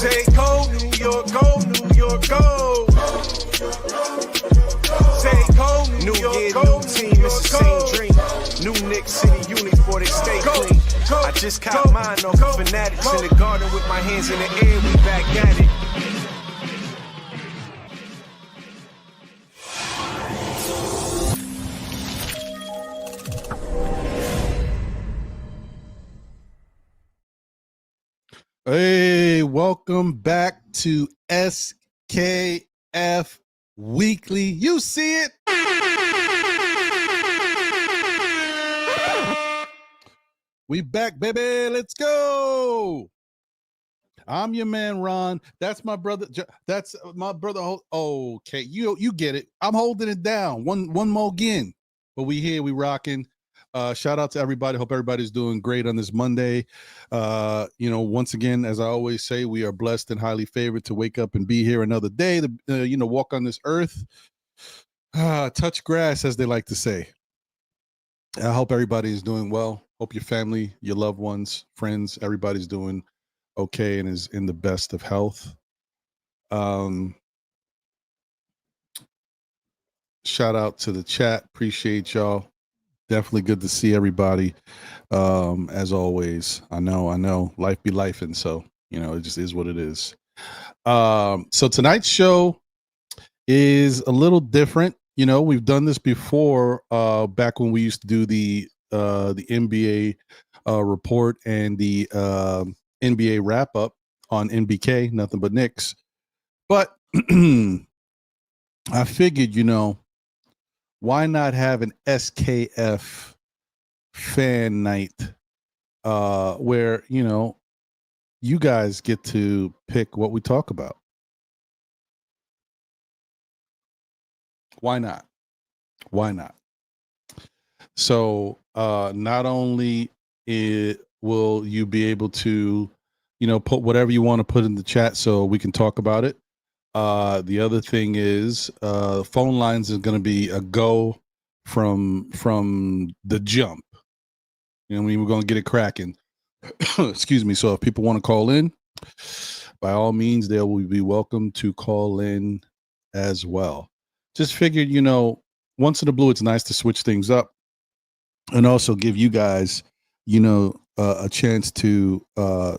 Say go, New York, go, New York, go. Say go, New York, go, new team, it's the same dream. New Nick City units, boy, they stay clean. I just caught mine off of fanatics in the garden with my hands in the air, we back at it. Hey, welcome back to SKF Weekly. You see it? We back, baby. Let's go. I'm your man, Ron. That's my brother. That's my brother. Okay, you get it. I'm holding it down. One more again. But we here. We rocking. Shout out to everybody. Hope everybody's doing great on this Monday. Once again, as I always say, we are blessed and highly favored to wake up and be here another day. To walk on this earth, touch grass, as they like to say. I hope everybody is doing well. Hope your family, your loved ones, friends, everybody's doing okay and is in the best of health. Shout out to the chat. Appreciate y'all. Definitely good to see everybody. As always, I know life be life. And so, it just is what it is. So tonight's show is a little different. We've done this before, back when we used to do the NBA report and the NBA wrap up on NBK, nothing but Knicks. But I figured, why not have an SKF fan night where, you guys get to pick what we talk about? Why not? So not only will you be able to, put whatever you want to put in the chat so we can talk about it. The other thing is phone lines is going to be a go from the jump. We're going to get it cracking. Excuse me. So if people want to call in, by all means, they will be welcome to call in as well. Just figured, once in a blue, it's nice to switch things up and also give you guys, a chance to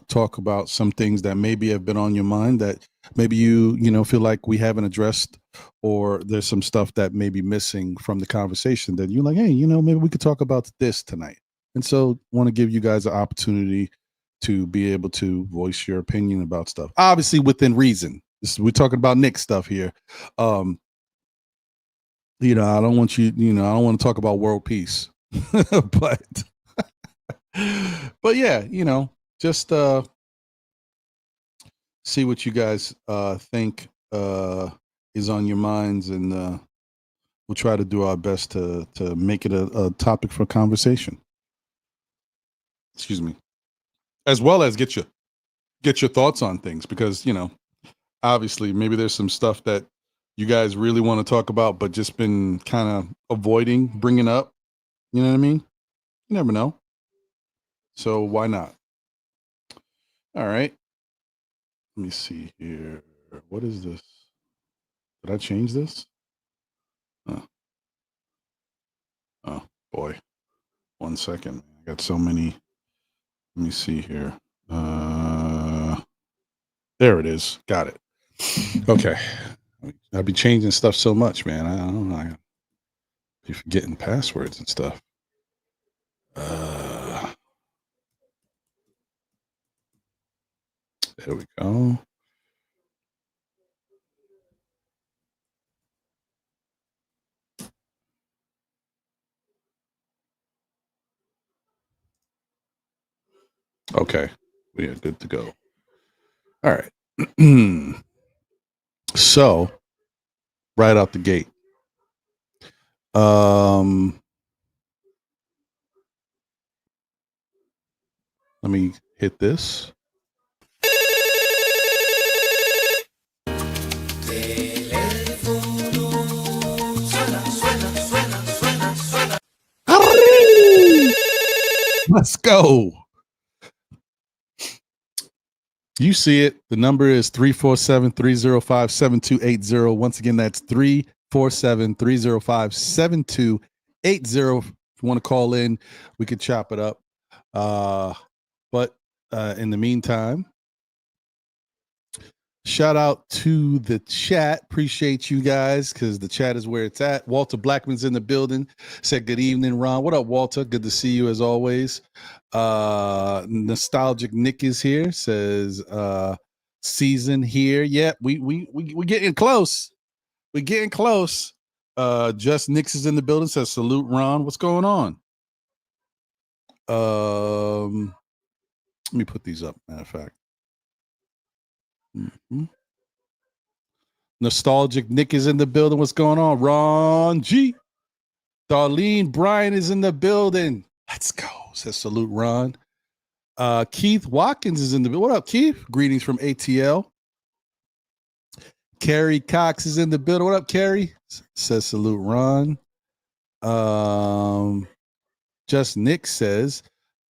talk about some things that maybe have been on your mind that maybe you feel like we haven't addressed, or there's some stuff that may be missing from the conversation that you're like, hey, maybe we could talk about this tonight. And so want to give you guys an opportunity to be able to voice your opinion about stuff, obviously within reason. We're talking about Nick stuff here. I don't want you, I don't want to talk about world peace, but yeah, just see what you guys think is on your minds, and we'll try to do our best to make it a topic for conversation. Excuse me. As well as get your thoughts on things, because obviously maybe there's some stuff that you guys really want to talk about but just been kind of avoiding bringing up. You know what I mean? You never know. So why not? All right. Let me see here. What is this? Did I change this? Oh boy. 1 second. I got so many. Let me see here. There it is. Got it. Okay. I'll be changing stuff so much, man. I don't know. I be forgetting passwords and stuff. There we go. Okay. We are good to go. All right. So, right out the gate. Let me hit this. Let's go. You see it. The number is 347-305-7280. Once again, that's 347-305-7280. If you want to call in, we could chop it up. But in the meantime, shout out to the chat. Appreciate you guys because the chat is where it's at. Walter Blackman's in the building. Said good evening, Ron. What up, Walter? Good to see you as always. Nostalgic Nick is here. Says season here. Yeah, we getting close. We're getting close. Just Nix is in the building. Says salute, Ron. What's going on? Let me put these up. Matter of fact. Mm-hmm. Nostalgic Nick is in the building. What's going on? Ron G. Darlene Bryan is in the building. Let's go. Says salute, Ron. Keith Watkins is in the building. What up, Keith? Greetings from ATL. Carrie Cox is in the building. What up, Carrie? Says salute, Ron. Just Nick says,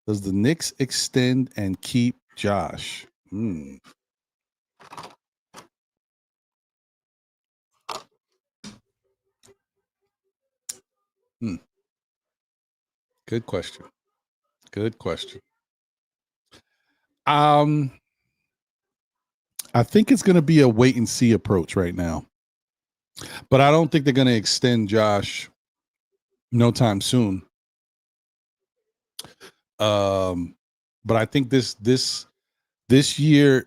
does the Knicks extend and keep Josh? Good question. Good question. I think it's going to be a wait and see approach right now, but I don't think they're going to extend Josh no time soon. But I think this year,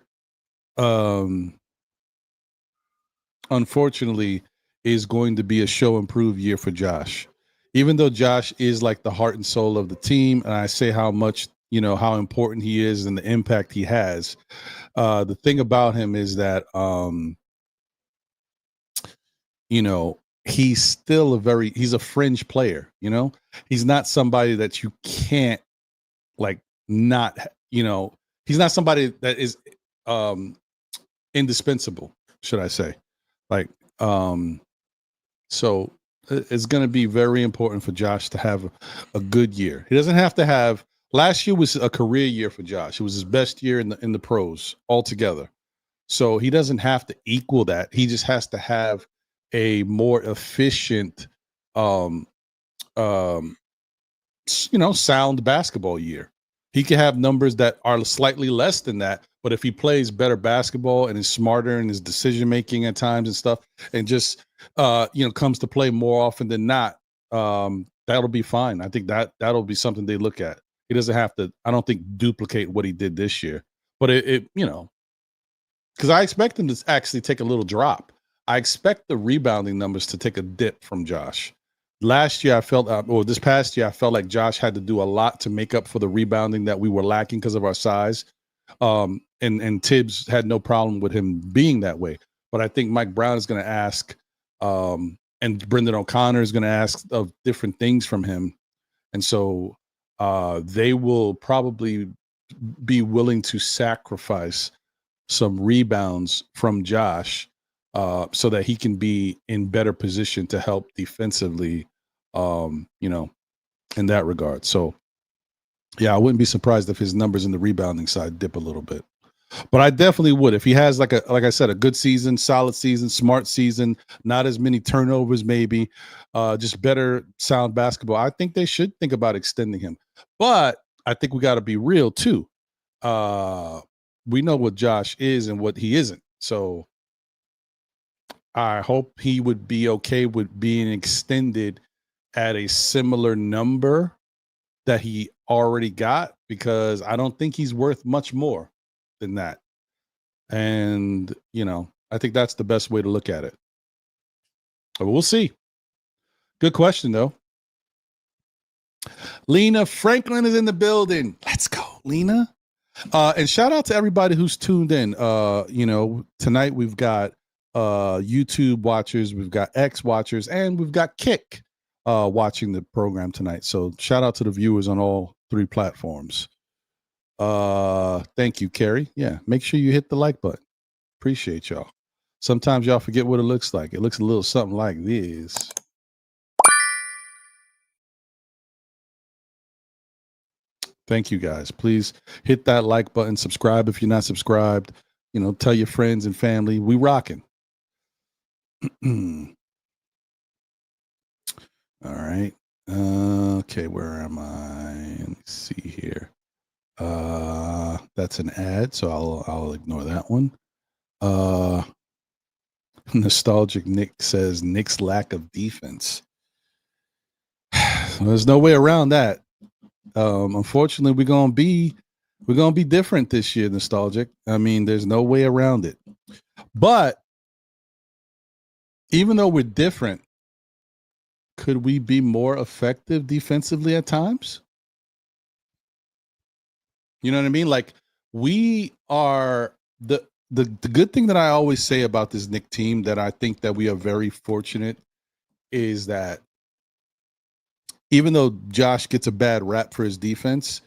unfortunately, is going to be a show improve year for Josh. Even though Josh is like the heart and soul of the team, and I say how much, how important he is and the impact he has. The thing about him is that, he's still he's a fringe player, he's not somebody that you can't he's not somebody that is, indispensable, should I say. So it's going to be very important for Josh to have a good year. He doesn't have to have. Last year was a career year for Josh. It was his best year in the pros altogether. So he doesn't have to equal that. He just has to have a more efficient, sound basketball year. He can have numbers that are slightly less than that, but if he plays better basketball and is smarter in his decision making at times and stuff, and just comes to play more often than not, that'll be fine. I think that'll be something they look at. He doesn't have to, I don't think, duplicate what he did this year, but it because I expect him to actually take a little drop. I expect the rebounding numbers to take a dip from Josh. Last year, this past year, I felt like Josh had to do a lot to make up for the rebounding that we were lacking because of our size. And Tibbs had no problem with him being that way. But I think Mike Brown is going to ask, and Brendan O'Connor is going to ask of different things from him. And so they will probably be willing to sacrifice some rebounds from Josh so that he can be in better position to help defensively, in that regard. So, yeah, I wouldn't be surprised if his numbers in the rebounding side dip a little bit. But I definitely would. If he has, like I said, a good season, solid season, smart season, not as many turnovers maybe, just better sound basketball, I think they should think about extending him. But I think we got to be real, too. We know what Josh is and what he isn't. So I hope he would be okay with being extended at a similar number that he already got, because I don't think he's worth much more than that. And, I think that's the best way to look at it. But we'll see. Good question, though. Lena Franklin is in the building. Let's go, Lena. And shout out to everybody who's tuned in. Tonight we've got YouTube watchers, we've got X watchers, and we've got Kick watching the program tonight. So shout out to the viewers on all three platforms. Thank you, Carrie. Yeah, make sure you hit the like button. Appreciate y'all. Sometimes y'all forget what it looks like. It looks a little something like this. Thank you guys. Please hit that like button, subscribe if you're not subscribed. Tell your friends and family. We rocking. All right. Okay, where am I? Let me see here. That's an ad, so I'll ignore that one. Nostalgic Nick says Nick's lack of defense. There's no way around that. Unfortunately, we're gonna be different this year, Nostalgic. I mean, there's no way around it. But even though we're different, could we be more effective defensively at times? You know what I mean? Like, we are the good thing that I always say about this Knick team, that I think that we are very fortunate, is that even though Josh gets a bad rap for his defense,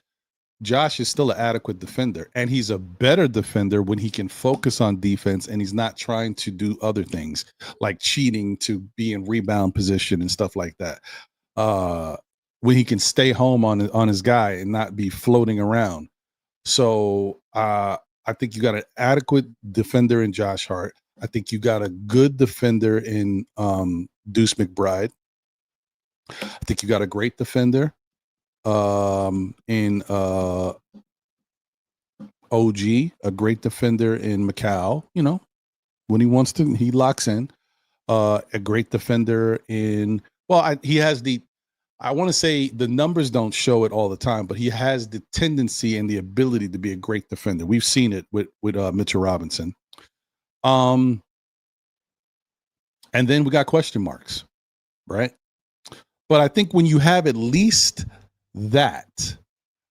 Josh is still an adequate defender, and he's a better defender when he can focus on defense and he's not trying to do other things like cheating to be in rebound position and stuff like that. When he can stay home on his guy and not be floating around. So I think you got an adequate defender in Josh Hart. I think you got a good defender in Deuce McBride. I think you got a great defender in OG, a great defender in Macau. When he wants to, he locks in. A great defender in, he has I want to say the numbers don't show it all the time, but he has the tendency and the ability to be a great defender. We've seen it with Mitchell Robinson. And then we got question marks, right? But I think when you have at least that,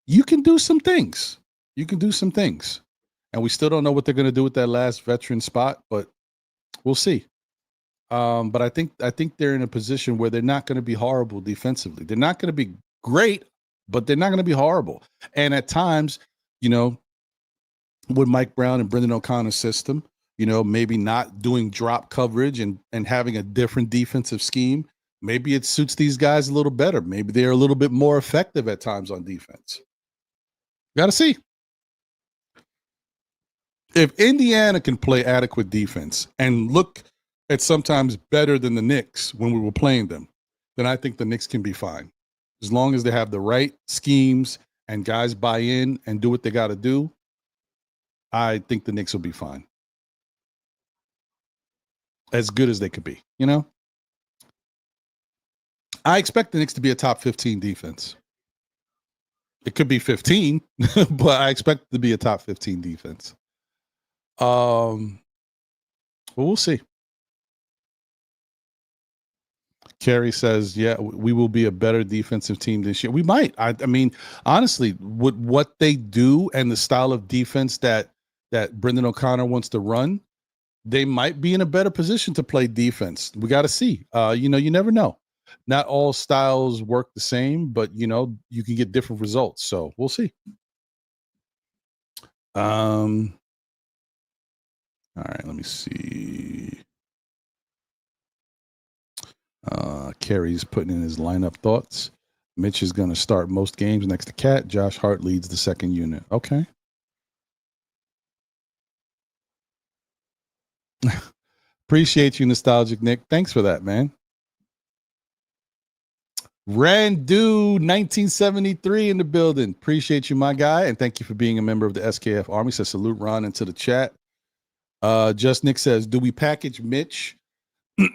you can do some things. And we still don't know what they're going to do with that last veteran spot, but we'll see. But I think they're in a position where they're not going to be horrible defensively. They're not going to be great, but they're not going to be horrible. And at times, with Mike Brown and Brendan O'Connor's system, maybe not doing drop coverage and having a different defensive scheme, maybe it suits these guys a little better. Maybe they're a little bit more effective at times on defense. Got to see. If Indiana can play adequate defense and look at sometimes better than the Knicks when we were playing them, then I think the Knicks can be fine. As long as they have the right schemes and guys buy in and do what they got to do, I think the Knicks will be fine. As good as they could be, I expect the Knicks to be a top 15 defense. It could be 15, but I expect it to be a top 15 defense. Well, we'll see. Kerry says, yeah, we will be a better defensive team this year. We might. I mean, honestly, with what they do and the style of defense that Brendan O'Connor wants to run, they might be in a better position to play defense. We got to see. You never know. Not all styles work the same, but you can get different results. So we'll see. All right, let me see. Kerry's putting in his lineup thoughts. Mitch is going to start most games next to Cat. Josh Hart leads the second unit. Okay. Appreciate you, Nostalgic Nick. Thanks for that, man. Randu 1973 in the building. Appreciate you, my guy, and thank you for being a member of the SKF Army. Says salute Ron into the chat. Just Nick says, do we package Mitch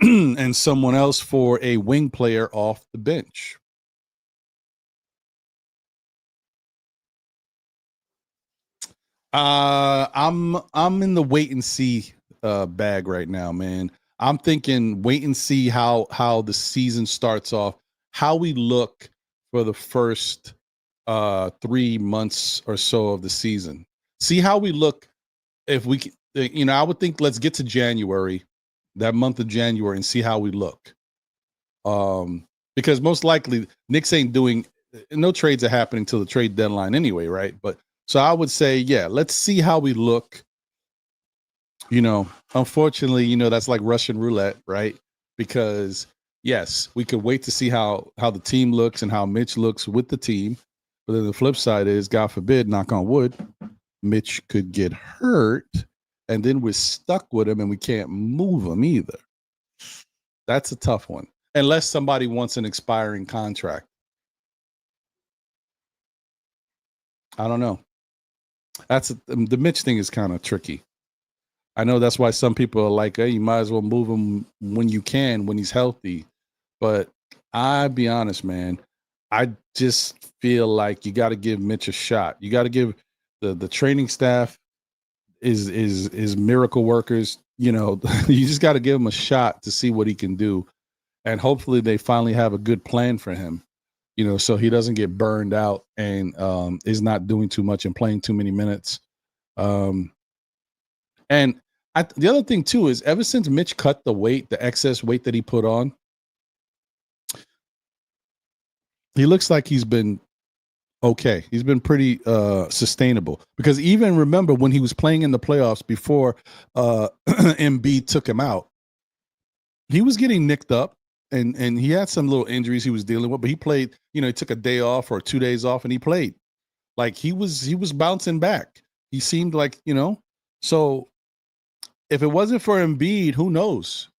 and someone else for a wing player off the bench? I'm in the wait and see bag right now, man. I'm thinking wait and see how the season starts off, how we look for the first 3 months or so of the season. See how we look. If we, I would think let's get to January, that month of January, and see how we look. Because most likely Knicks ain't doing, no trades are happening till the trade deadline anyway, right? But so I would say, yeah, let's see how we look. Unfortunately, that's like Russian roulette, right? Because yes, we could wait to see how the team looks and how Mitch looks with the team. But then the flip side is, God forbid, knock on wood, Mitch could get hurt, and then we're stuck with him and we can't move him either. That's a tough one. Unless somebody wants an expiring contract. I don't know. The Mitch thing is kind of tricky. I know that's why some people are like, hey, you might as well move him when you can, when he's healthy. But I'll be honest, man. I just feel like you got to give Mitch a shot. You got to give the training staff is miracle workers. You know, you just got to give him a shot to see what he can do. And hopefully they finally have a good plan for him, you know, so he doesn't get burned out and is not doing too much and playing too many minutes. And the other thing, too, is ever since Mitch cut the excess weight that he put on, he looks like he's been okay. He's been pretty sustainable. Because even remember when he was playing in the playoffs before Embiid took him out, he was getting nicked up and he had some little injuries he was dealing with, but he played, you know, he took a day off or 2 days off and he played. Like he was bouncing back. He seemed like, you know, so if it wasn't for Embiid, who knows?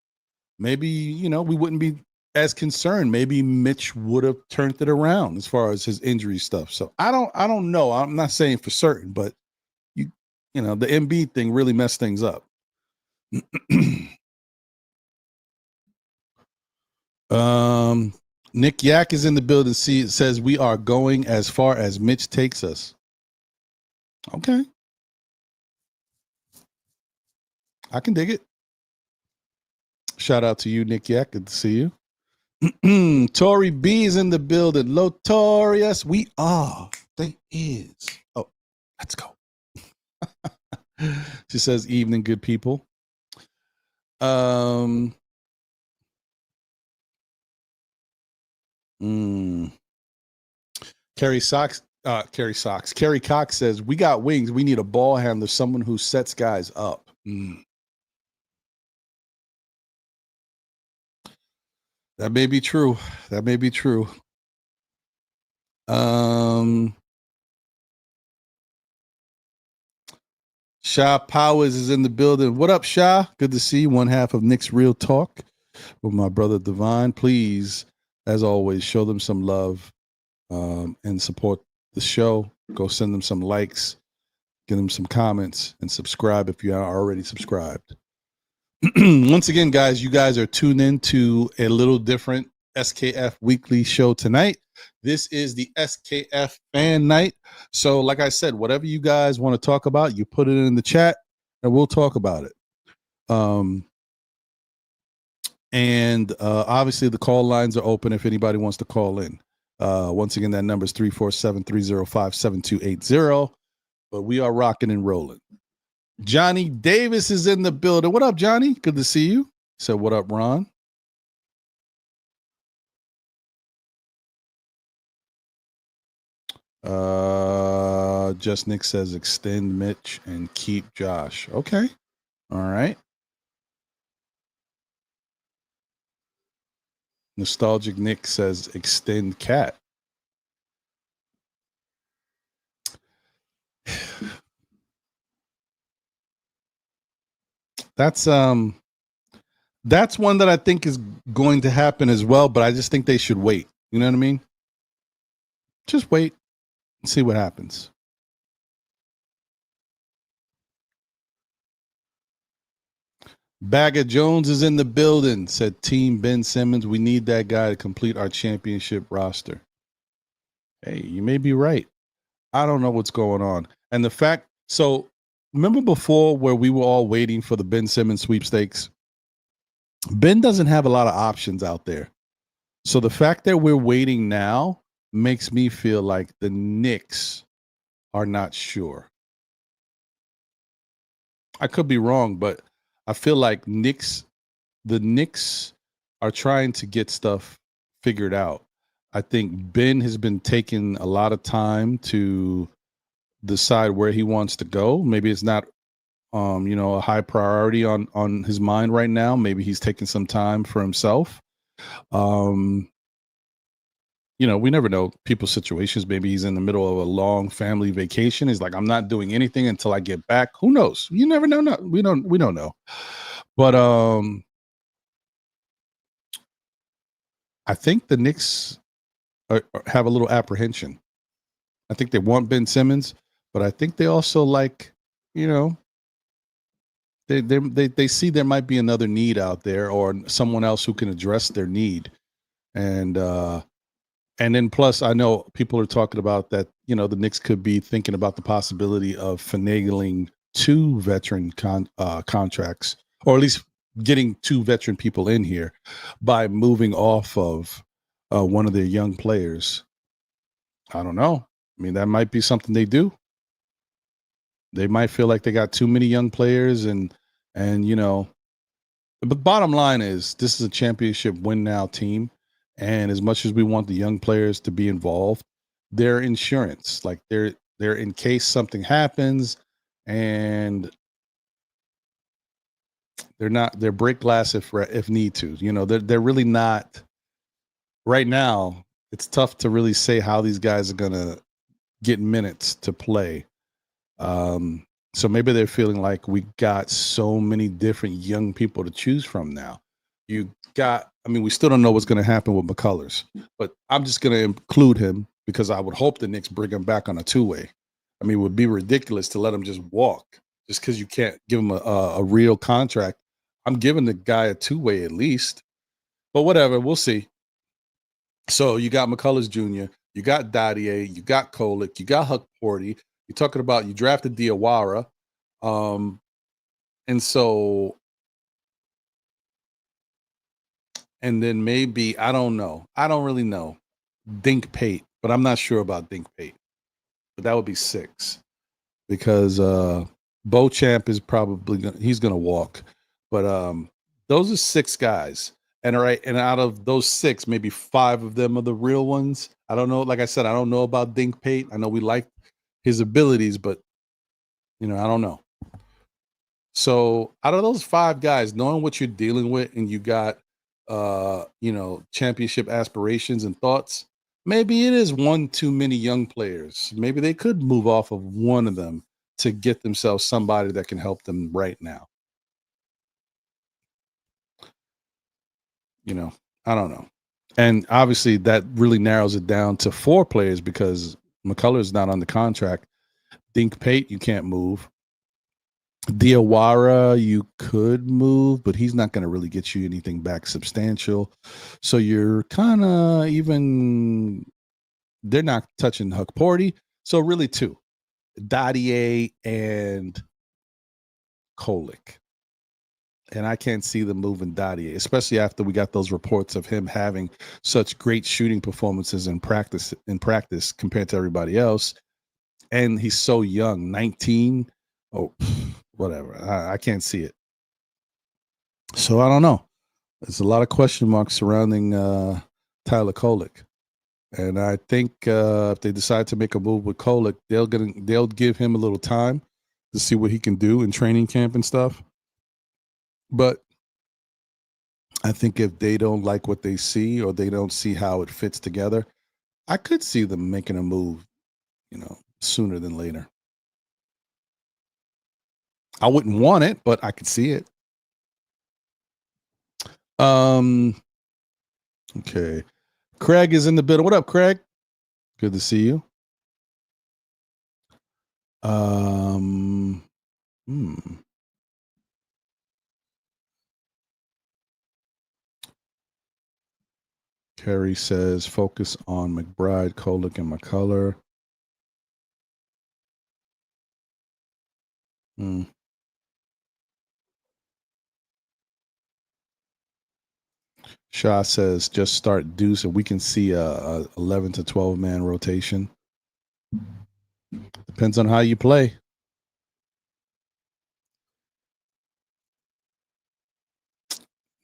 Maybe, you know, we wouldn't be as concerned. Maybe Mitch would have turned it around as far as his injury stuff. So I don't know. I'm not saying for certain, but you know, the Embiid thing really messed things up. Nick Yak is in the building. It says we are going as far as Mitch takes us. Okay. I can dig it. Shout out to you, Nick Yak. Good to see you. Tori B is in the building. Lotorious. We are. There is. Oh, let's go. She says, evening, good people. Kerry Cox says, we got wings. We need a ball handler, someone who sets guys up. That may be true. Sha Powers is in the building. What up, Sha? Good to see you. One half of Nick's Real Talk with my brother Divine. Please, as always, show them some love and support the show. Go send them some likes, give them some comments, and subscribe if you are already subscribed. Once again, guys, you guys are tuned in to a little different SKF weekly show tonight. This is the SKF fan night. So like I said, whatever you guys want to talk about, you put it in the chat and we'll talk about it. And obviously the call lines are open if anybody wants to call in. Once again, that number is 347-305-7280. But we are rocking and rolling. Johnny Davis is in the building. What up, Johnny? Good to see you. So what up, Ron? Just Nick says extend Mitch and keep Josh. Okay. All right. Nostalgic Nick says extend Cat. That's one that I think is going to happen as well, but I just think they should wait. You know what I mean? Just wait and see what happens. Bagger Jones is in the building, said Team Ben Simmons. We need that guy to complete our championship roster. Hey, you may be right. I don't know what's going on. And the fact, so remember before where we were all waiting for the Ben Simmons sweepstakes? Ben doesn't have a lot of options out there. So the fact that we're waiting now makes me feel like the Knicks are not sure. I could be wrong, but I feel like the Knicks are trying to get stuff figured out. I think Ben has been taking a lot of time to decide where he wants to go. Maybe it's not, a high priority on his mind right now. Maybe he's taking some time for himself. we never know people's situations. Maybe he's in the middle of a long family vacation. He's like, I'm not doing anything until I get back. Who knows? You never know. No, we don't know. But I think the Knicks have a little apprehension. I think they want Ben Simmons, but I think they also like, they see there might be another need out there or someone else who can address their need. And then plus I know people are talking about that, the Knicks could be thinking about the possibility of finagling 2 veteran contracts, or at least getting 2 veteran people in here by moving off of one of their young players. I don't know. I mean, that might be something they do. They might feel like they got too many young players and but bottom line is this is a championship win now team. And as much as we want the young players to be involved, they're insurance. Like they're in case something happens, and they're break glass if need to. They're really not right now. It's tough to really say how these guys are gonna get minutes to play. So maybe they're feeling like we got so many different young people to choose from now. We still don't know what's going to happen with McCullers, but I'm just going to include him because I would hope the Knicks bring him back on a 2-way. It would be ridiculous to let him just walk just because you can't give him a real contract. I'm giving the guy a 2-way at least, but whatever, we'll see. So you got McCullers Jr., you got Dadier, you got Kolick, you got Huck Porty. You're talking about you drafted Diawara. And so, and then maybe, I don't know. I don't really know. Dink Pate, but I'm not sure about Dink Pate. But that would be 6 because Beauchamp is probably he's going to walk. But those are 6 guys. And out of those 6, maybe 5 of them are the real ones. I don't know. Like I said, I don't know about Dink Pate. I know we like his abilities, but I don't know. So out of those 5 guys, knowing what you're dealing with and you got championship aspirations and thoughts, maybe it is one too many young players. Maybe they could move off of one of them to get themselves somebody that can help them right now. I don't know. And obviously that really narrows it down to 4 players because McCullers not on the contract. Dink Pate, you can't move. Diawara, you could move, but he's not going to really get you anything back substantial. So you're kind of they're not touching Huck Porty. So really 2, Dadier and Kolick. And I can't see them moving Dadier, especially after we got those reports of him having such great shooting performances in practice compared to everybody else. And he's so young, 19. Oh, whatever. I can't see it. So I don't know. There's a lot of question marks surrounding Tyler Kolick. And I think if they decide to make a move with Kolick, they'll give him a little time to see what he can do in training camp and stuff. But I think if they don't like what they see or they don't see how it fits together, I could see them making a move, sooner than later. I wouldn't want it, but I could see it. Okay. Craig is in the building. What up, Craig? Good to see you. Kerry says focus on McBride, Kolick, and McCullough. Shaw says just start Deuce and we can see a 11 to 12 man rotation. Depends on how you play.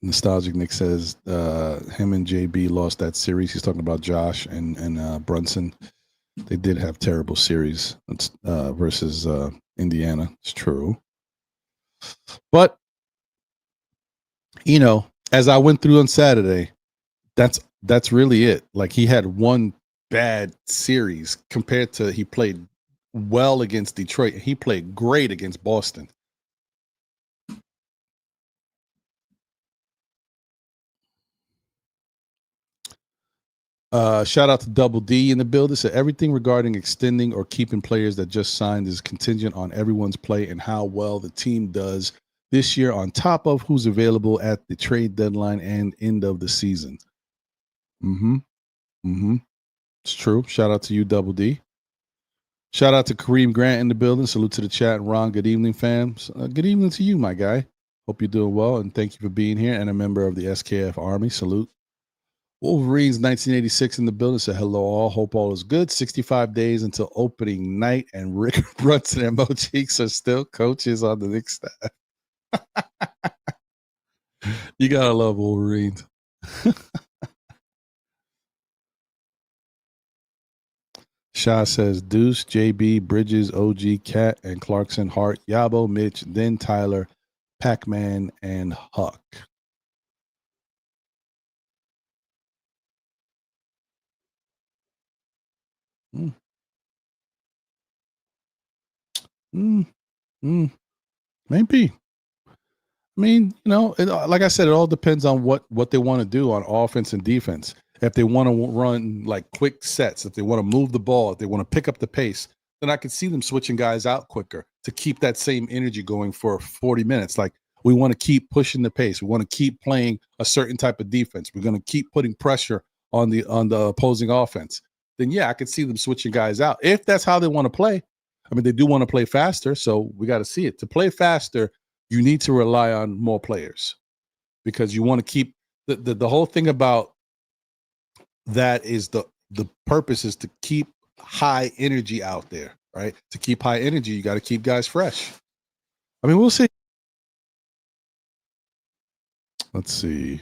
Nostalgic Nick says him and JB lost that series. He's talking about Josh and Brunson. They did have terrible series versus Indiana. It's true. But, as I went through on Saturday, that's That's really it. Like he had one bad series compared to he played well against Detroit. He played great against Boston. Shout out to Double D in the building. So everything regarding extending or keeping players that just signed is contingent on everyone's play and how well the team does this year, on top of who's available at the trade deadline and end of the season. Mm-hmm. Mm-hmm. It's true. Shout out to you, Double D. Shout out to Kareem Grant in the building. Salute to the chat. Ron, good evening, fam. Good evening to you, my guy. Hope you're doing well, and thank you for being here and a member of the SKF Army. Salute. Wolverines 1986 in the building. Said hello all. Hope all is good. 65 days until opening night, and Rick Brunson and Mo Cheeks are still coaches on the Knicks staff. You gotta love Wolverines. Shaw says Deuce, JB, Bridges, OG, Cat, and Clarkson, Hart, Yabo, Mitch, then Tyler, Pac-Man, and Huck. Mm. Mm. Mm. Maybe. I mean, like I said, it all depends on what they want to do on offense and defense. If they want to run like quick sets, if they want to move the ball, if they want to pick up the pace, then I could see them switching guys out quicker to keep that same energy going for 40 minutes. Like, we want to keep pushing the pace. We want to keep playing a certain type of defense. We're going to keep putting pressure on the opposing offense. Then yeah, I could see them switching guys out if that's how they want to play. I mean, they do want to play faster, so we got to see it. To play faster, you need to rely on more players because you want to keep the whole thing about that is the purpose is to keep high energy out there, right? To keep high energy, you got to keep guys fresh. I mean, we'll see. Let's see.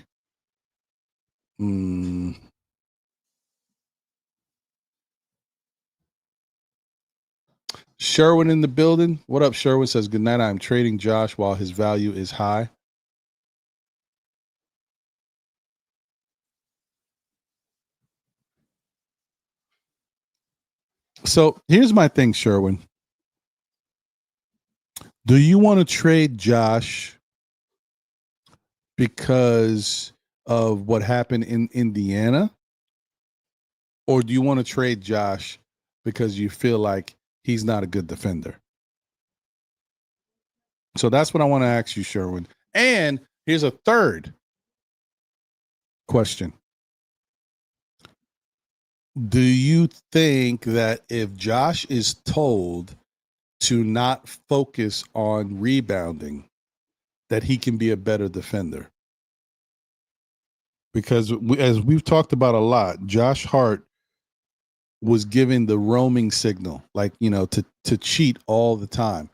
Sherwin in the building. What up, Sherwin? Says, good night. I'm trading Josh while his value is high. So here's my thing, Sherwin. Do you want to trade Josh because of what happened in Indiana? Or do you want to trade Josh because you feel like he's not a good defender? So that's what I want to ask you, Sherwin. And here's a third question. Do you think that if Josh is told to not focus on rebounding, that he can be a better defender? Because as we've talked about a lot, Josh Hart was given the roaming signal, like, to cheat all the time,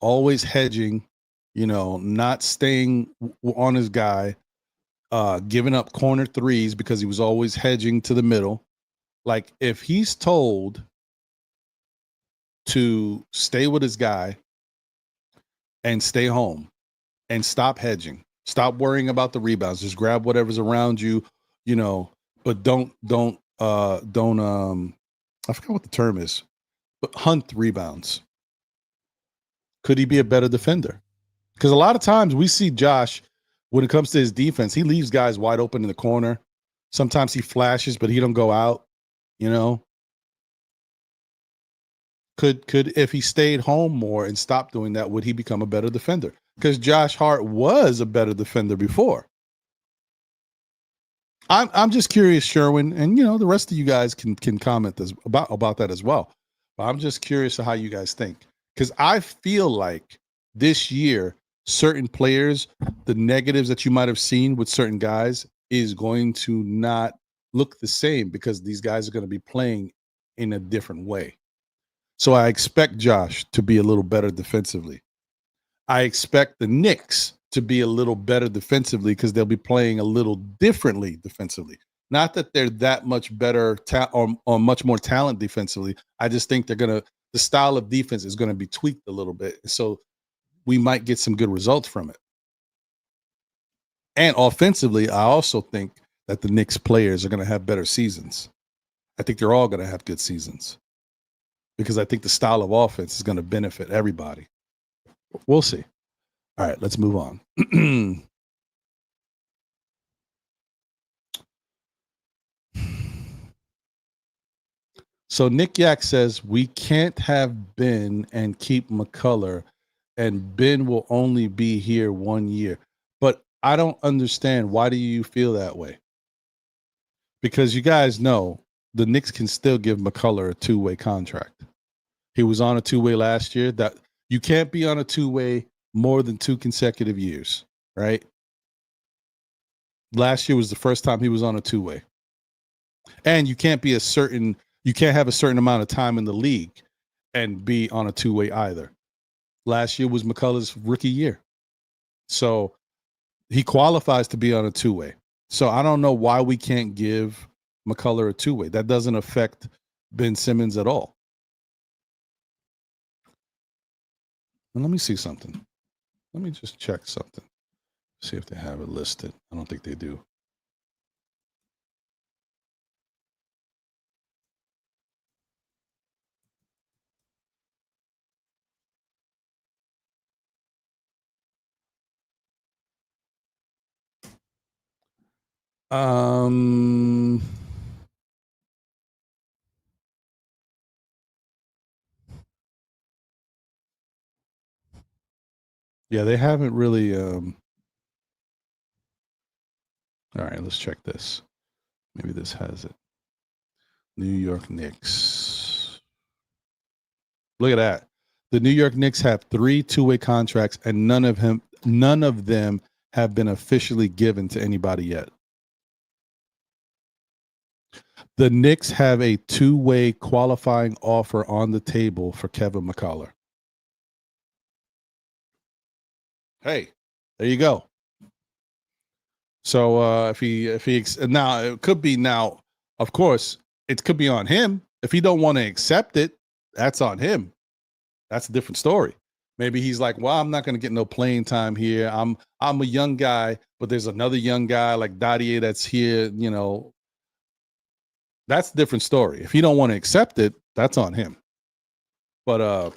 always hedging, not staying on his guy, giving up corner threes because he was always hedging to the middle. Like, if he's told to stay with his guy and stay home and stop hedging, stop worrying about the rebounds, just grab whatever's around you, but don't I forgot what the term is, but hunt rebounds. Could he be a better defender? Because a lot of times we see Josh, when it comes to his defense, he leaves guys wide open in the corner. Sometimes he flashes, but he don't go out. Could if he stayed home more and stopped doing that, would he become a better defender? Because Josh Hart was a better defender before. I'm just curious, Sherwin, and the rest of you guys can comment about that as well. But I'm just curious of how you guys think, because I feel like this year, certain players, the negatives that you might have seen with certain guys is going to not look the same because these guys are going to be playing in a different way. So I expect Josh to be a little better defensively. I expect the Knicks to be a little better defensively because they'll be playing a little differently defensively. Not that they're that much better or much more talent defensively. I just think the style of defense is going to be tweaked a little bit. So we might get some good results from it. And offensively, I also think that the Knicks players are going to have better seasons. I think they're all going to have good seasons because I think the style of offense is going to benefit everybody. We'll see. All right, let's move on. So Nick Yak says we can't have Ben and keep McCullough, and Ben will only be here 1 year. But I don't understand. Why do you feel that way? Because you guys know the Knicks can still give McCullough a two-way contract. He was on a two-way last year. That you can't be on a two-way more than 2 consecutive years, right? Last year was the first time he was on a two-way. And you can't have a certain amount of time in the league and be on a two-way either. Last year was McCullough's rookie year. So he qualifies to be on a two-way. So I don't know why we can't give McCullough a two-way. That doesn't affect Ben Simmons at all. And let me see something. Let me just check something. See if they have it listed. I don't think they do. Yeah, they haven't really. All right, let's check this. Maybe this has it. New York Knicks. Look at that. The New York Knicks have 3 two-way contracts, and none of them have been officially given to anybody yet. The Knicks have a two-way qualifying offer on the table for Kevin McCullough. Hey, there you go. So if he now it could be now, of course, it could be on him. If he don't want to accept it, that's on him. That's a different story. Maybe he's like, well, I'm not going to get no playing time here. I'm a young guy, but there's another young guy like Dadier that's here, you know. That's a different story. If he don't want to accept it, that's on him. But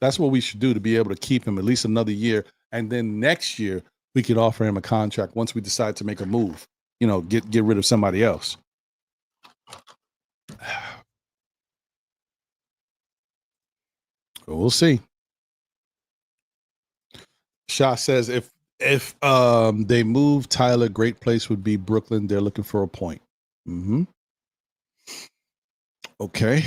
that's what we should do to be able to keep him at least another year. And then next year, we could offer him a contract once we decide to make a move, you know, get rid of somebody else. We'll see. Shah says if they move Tyler, great place would be Brooklyn. They're looking for a point. Mm-hmm. Okay.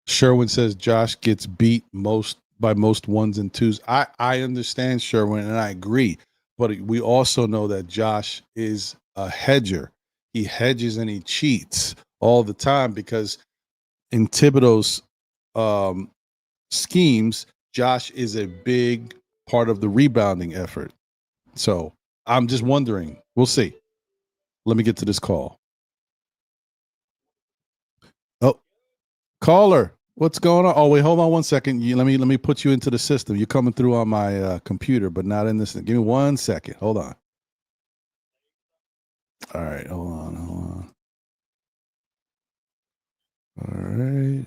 Sherwin says Josh gets beat by most ones and twos. I understand, Sherwin, and I agree. But we also know that Josh is a hedger. He hedges and he cheats all the time because in Thibodeau's schemes, Josh is a big part of the rebounding effort. So I'm just wondering. We'll see. Let me get to this call. Oh, caller. What's going on? Oh, wait, hold on 1 second. Let me put you into the system. You're coming through on my computer, but not in this. Give me 1 second. Hold on. All right, hold on. All right.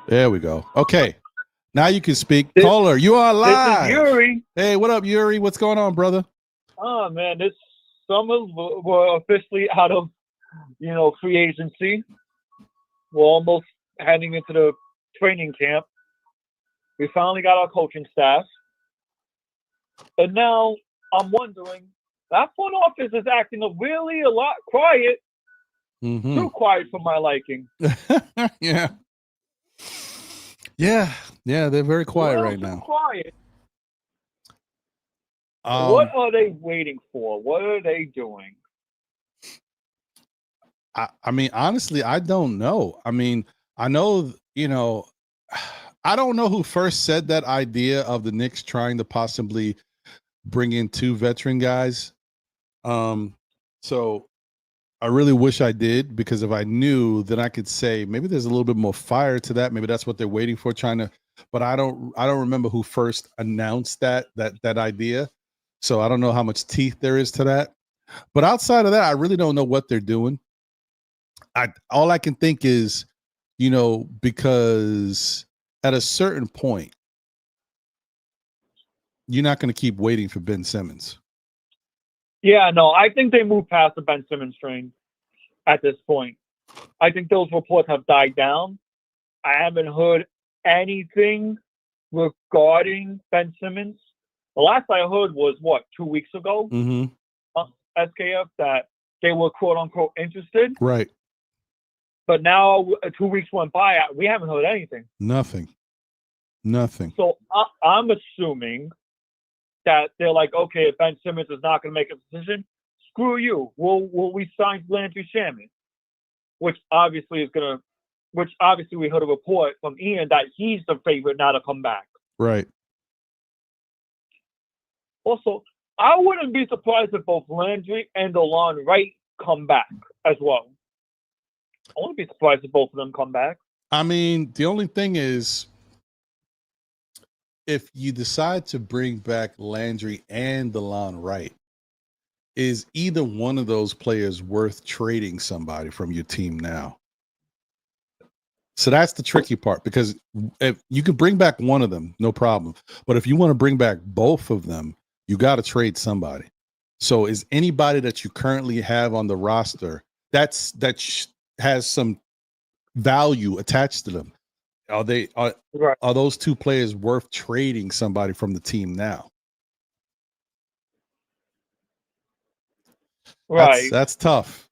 There we go. Okay. Now you can speak. Caller, you are live. This is Yuri. Hey, what up, Yuri? What's going on, brother? Oh, man, this summer we're officially out of, free agency. We're almost heading into the training camp. We finally got our coaching staff. And now I'm wondering, that front office is acting really a lot quiet. Mm-hmm. Too quiet for my liking. Yeah. Yeah, they're very quiet right now. Quiet. What are they waiting for? What are they doing? I mean, honestly, I don't know. I mean, I know, I don't know who first said that idea of the Knicks trying to possibly bring in 2 veteran guys. So I really wish I did, because if I knew, then I could say maybe there's a little bit more fire to that. Maybe that's what they're waiting for, but I don't remember who first announced that idea. So I don't know how much teeth there is to that. But outside of that, I really don't know what they're doing. All I can think is, because at a certain point, you're not going to keep waiting for Ben Simmons. Yeah, no, I think they moved past the Ben Simmons train at this point. I think those reports have died down. I haven't heard anything regarding Ben Simmons. The last I heard was, 2 weeks ago? Mm-hmm. SKF, that they were quote unquote interested. Right. But now 2 weeks went by, we haven't heard anything. Nothing. So I'm assuming that they're like, okay, if Ben Simmons is not going to make a decision, screw you. We'll re-sign Landry Shaman, which obviously we heard a report from Ian that he's the favorite now to come back. Right. Also, I wouldn't be surprised if both Landry and Delon Wright come back as well. I wouldn't be surprised if both of them come back. I mean, the only thing is, if you decide to bring back Landry and Delon Wright, is either one of those players worth trading somebody from your team now? So that's the tricky part, because if you could bring back one of them, no problem. But if you want to bring back both of them, you got to trade somebody. So is anybody that you currently have on the roster that has some value attached to them? Are those 2 players worth trading somebody from the team now? Right. That's tough.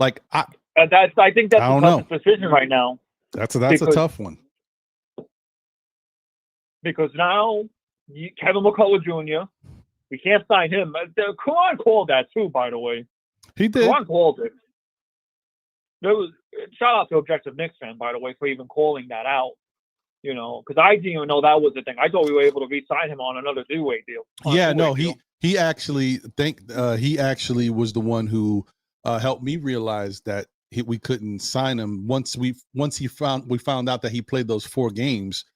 Like I think that's a tough decision right now. That's a tough one. Because now Kevin McCullough Jr., we can't sign him. Karan called that too, by the way. He did. Karan called it. Shout out to Objective Knicks fan, by the way, for even calling that out. Because I didn't even know that was the thing. I thought we were able to re-sign him on another two-way deal. He actually was the one who helped me realize that we couldn't sign him once we found out that he played those 4 games,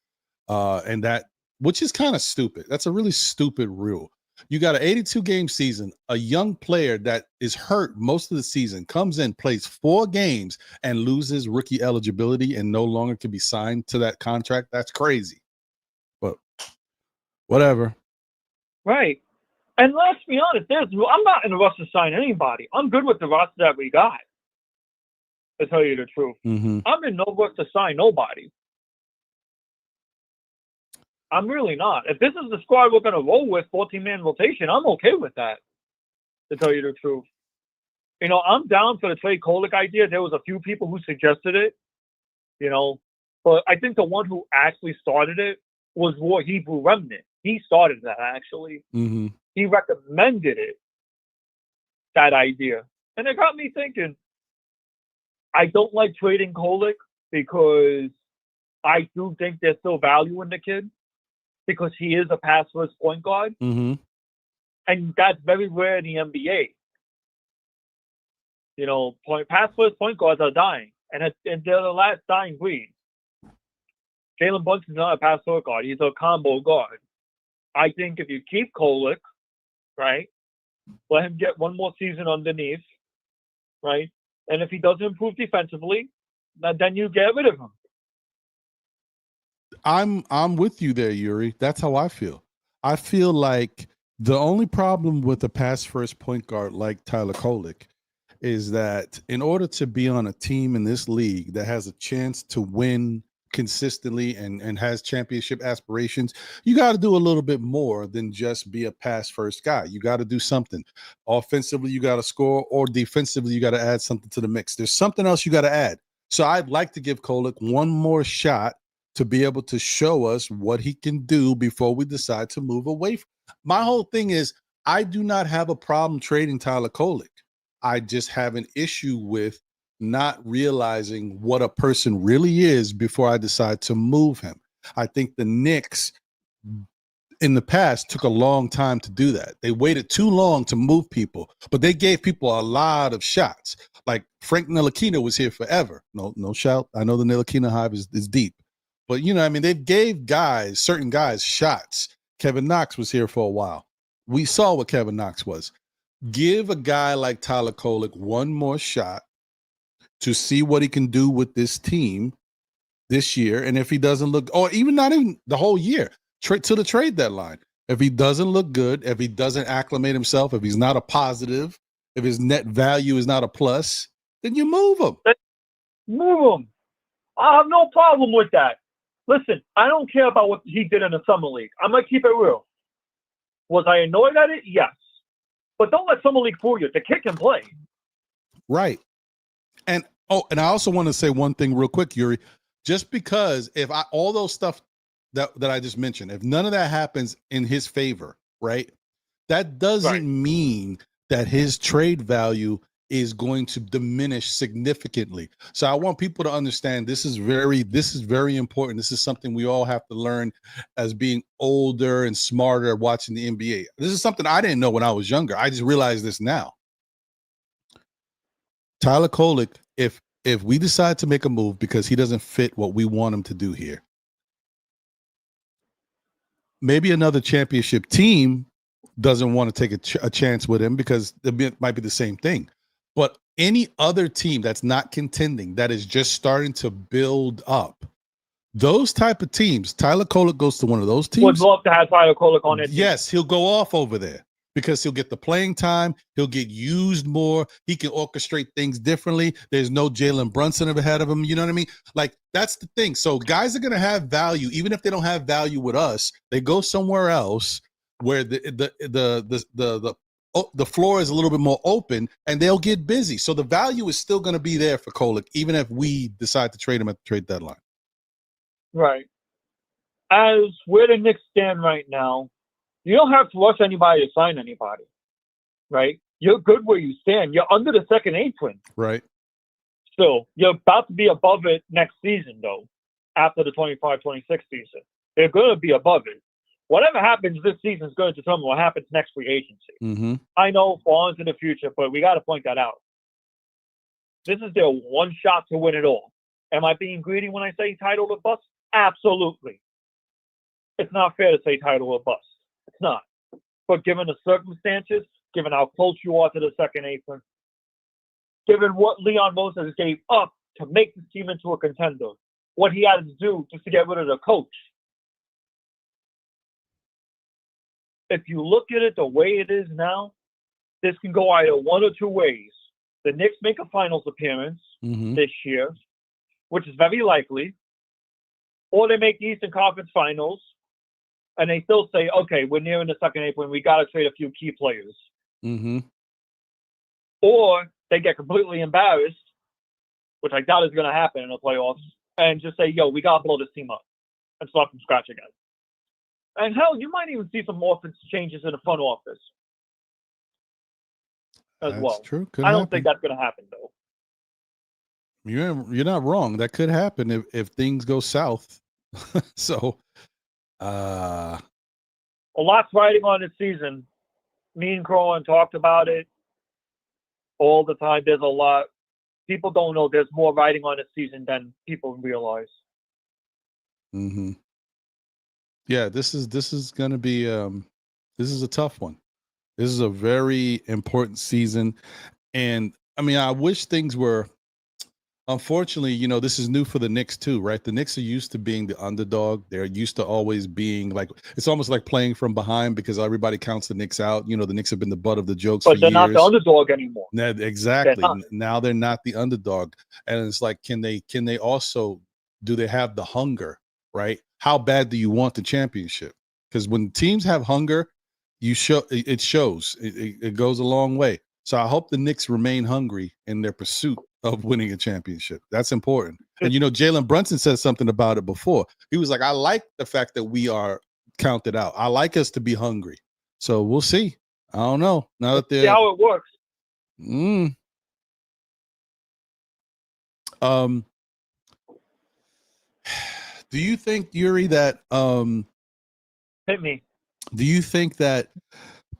and that, which is kind of stupid. That's a really stupid rule. You got an 82-game season. A young player that is hurt most of the season comes in, plays 4 games, and loses rookie eligibility and no longer can be signed to that contract. That's crazy. But whatever. Right. And let's be honest, I'm not in a rush to sign anybody. I'm good with the roster that we got, to tell you the truth. Mm-hmm. I'm in no rush to sign nobody. I'm really not. If this is the squad we're going to roll with, 14-man rotation, I'm okay with that, to tell you the truth. I'm down for the Trey Kolek idea. There was a few people who suggested it, but I think the one who actually started it was War Hebrew Remnant. He started that, actually. Mm-hmm. He recommended it, that idea. And it got me thinking, I don't like trading Kolek because I do think there's still value in the kid, because he is a pass-first point guard. Mm-hmm. And that's very rare in the NBA. Pass-first point guards are dying, and they're the last dying breed. Jalen Brunson's not a pass-first guard. He's a combo guard. I think if you keep Kolek, right, let him get one more season underneath, right, and if he doesn't improve defensively, then you get rid of him. I'm with you there, Yuri. That's how I feel. I feel like the only problem with a pass-first point guard like Tyler Kolek is that in order to be on a team in this league that has a chance to win consistently and has championship aspirations, you got to do a little bit more than just be a pass-first guy. You got to do something. Offensively, you got to score, or defensively, you got to add something to the mix. There's something else you got to add. So I'd like to give Kolek one more shot to be able to show us what he can do before we decide to move away. My whole thing is, I do not have a problem trading Tyler Kolek. I just have an issue with not realizing what a person really is before I decide to move him. I think the Knicks in the past took a long time to do that. They waited too long to move people, but they gave people a lot of shots. Like Frank Ntilikina was here forever. No shout. I know the Ntilikina hive is deep, but I mean, they gave certain guys shots. Kevin Knox was here for a while. We saw what Kevin Knox was. Give a guy like Tyler Kolek one more shot to see what he can do with this team this year. And if he doesn't look, or even not even the whole year, to the trade deadline. If he doesn't look good, if he doesn't acclimate himself, if he's not a positive, if his net value is not a plus, then you move him. Move him. I have no problem with that. Listen, I don't care about what he did in the summer league. I'm gonna keep it real. Was I annoyed at it? Yes. But don't let summer league fool you. The kid can play. Right. And I also want to say one thing real quick, Yuri. Just because all those stuff that I just mentioned, if none of that happens in his favor, right, that doesn't mean that his trade value is going to diminish significantly. So I want people to understand this is very important. This is something we all have to learn as being older and smarter watching the NBA. This is something I didn't know when I was younger. I just realized this now. Tyler Kolek, if we decide to make a move because he doesn't fit what we want him to do here, maybe another championship team doesn't want to take a chance with him because it might be the same thing. But any other team that's not contending, that is just starting to build up, those type of teams, Tyler Kolek goes to one of those teams. Would love to have Tyler Kolek on it. Yes, he'll go off over there because he'll get the playing time. He'll get used more. He can orchestrate things differently. There's no Jalen Brunson ahead of him. You know what I mean? Like, that's the thing. So guys are going to have value, even if they don't have value with us. They go somewhere else where the floor is a little bit more open, and they'll get busy. So the value is still going to be there for Kolek, even if we decide to trade him at the trade deadline. Right. As where the Knicks stand right now, you don't have to rush anybody to sign anybody, right? You're good where you stand. You're under the second apron. Right. So you're about to be above it next season, though, after the 25-26 season. They're going to be above it. Whatever happens this season is going to determine what happens next free agency. Mm-hmm. I know Fawn's in the future, but we got to point that out. This is their one shot to win it all. Am I being greedy when I say title or bust? Absolutely. It's not fair to say title or bust. It's not. But given the circumstances, given how close you are to the second apron, given what Leon Moses gave up to make this team into a contender, what he had to do just to get rid of the coach, if you look at it the way it is now, this can go either one or two ways. The Knicks make a finals appearance this year, which is very likely, or they make the Eastern Conference Finals, and they still say, okay, we're nearing the second apron, we got to trade a few key players. Mm-hmm. Or they get completely embarrassed, which I doubt is going to happen in the playoffs, and just say, yo, we got to blow this team up and start from scratch again. And hell, you might even see some offense changes in the front office as That's well. True. I don't think that's going to happen, though. You're not wrong. That could happen if things go south. So, a lot's riding on this season. Me and Crowan talked about it all the time. There's a lot. People don't know there's more riding on this season than people realize. Mm-hmm. Yeah, this is going to be this is a tough one. This is a very important season, and I mean, I wish things were. Unfortunately, this is new for the Knicks too, right? The Knicks are used to being the underdog. They're used to always being like, it's almost like playing from behind because everybody counts the Knicks out. The Knicks have been the butt of the jokes for years. But they're not the underdog anymore. Exactly. Now they're not the underdog, and it's like, can they also, do they have the hunger, right? How bad do you want the championship? Because when teams have hunger, it shows. It goes a long way. So I hope the Knicks remain hungry in their pursuit of winning a championship. That's important. And Jalen Brunson said something about it before. He was like, I like the fact that we are counted out. I like us to be hungry. So we'll see. I don't know. Now that they're see how it works. Do you think, Yuri, that Hit me. do you think that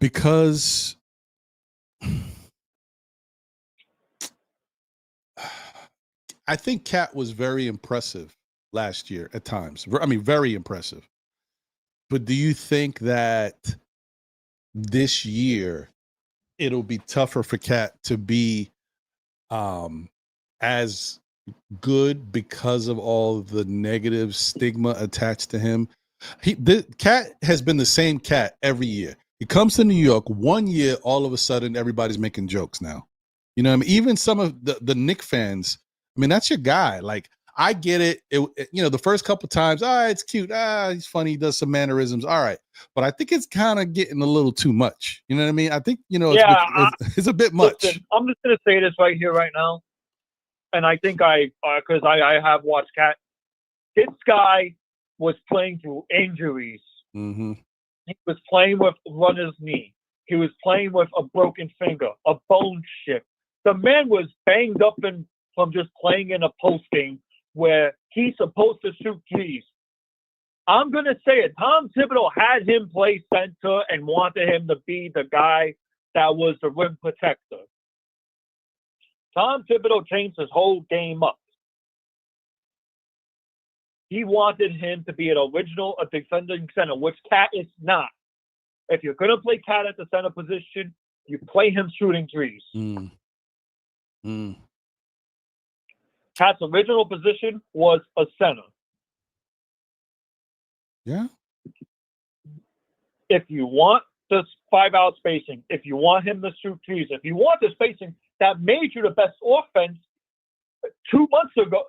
because I think Cat was very impressive last year at times. I mean, very impressive. But do you think that this year it'll be tougher for Cat to be as good because of all the negative stigma attached to him? The Cat has been the same Cat every year. He comes to New York 1 year, all of a sudden everybody's making jokes now. You know what I mean? Even some of the Knick fans, I mean, that's your guy. Like, I get it. The first couple times, it's cute. He's funny. He does some mannerisms. All right. But I think it's kind of getting a little too much. You know what I mean? I think, it's a bit much. Listen, I'm just going to say this right here, right now. And I think because I have watched Cat. This guy was playing through injuries. Mm-hmm. He was playing with runner's knee. He was playing with a broken finger, a bone chip. The man was banged up from just playing in a post game where he's supposed to shoot threes. I'm going to say it. Tom Thibodeau had him play center and wanted him to be the guy that was the rim protector. Tom Thibodeau changed his whole game up. He wanted him to be a defending center, which Cat is not. If you're going to play Cat at the center position, you play him shooting threes. Cat's original position was a center. Yeah. If you want the 5-out spacing, if you want him to shoot threes, if you want the spacing that made you the best offense 2 months ago,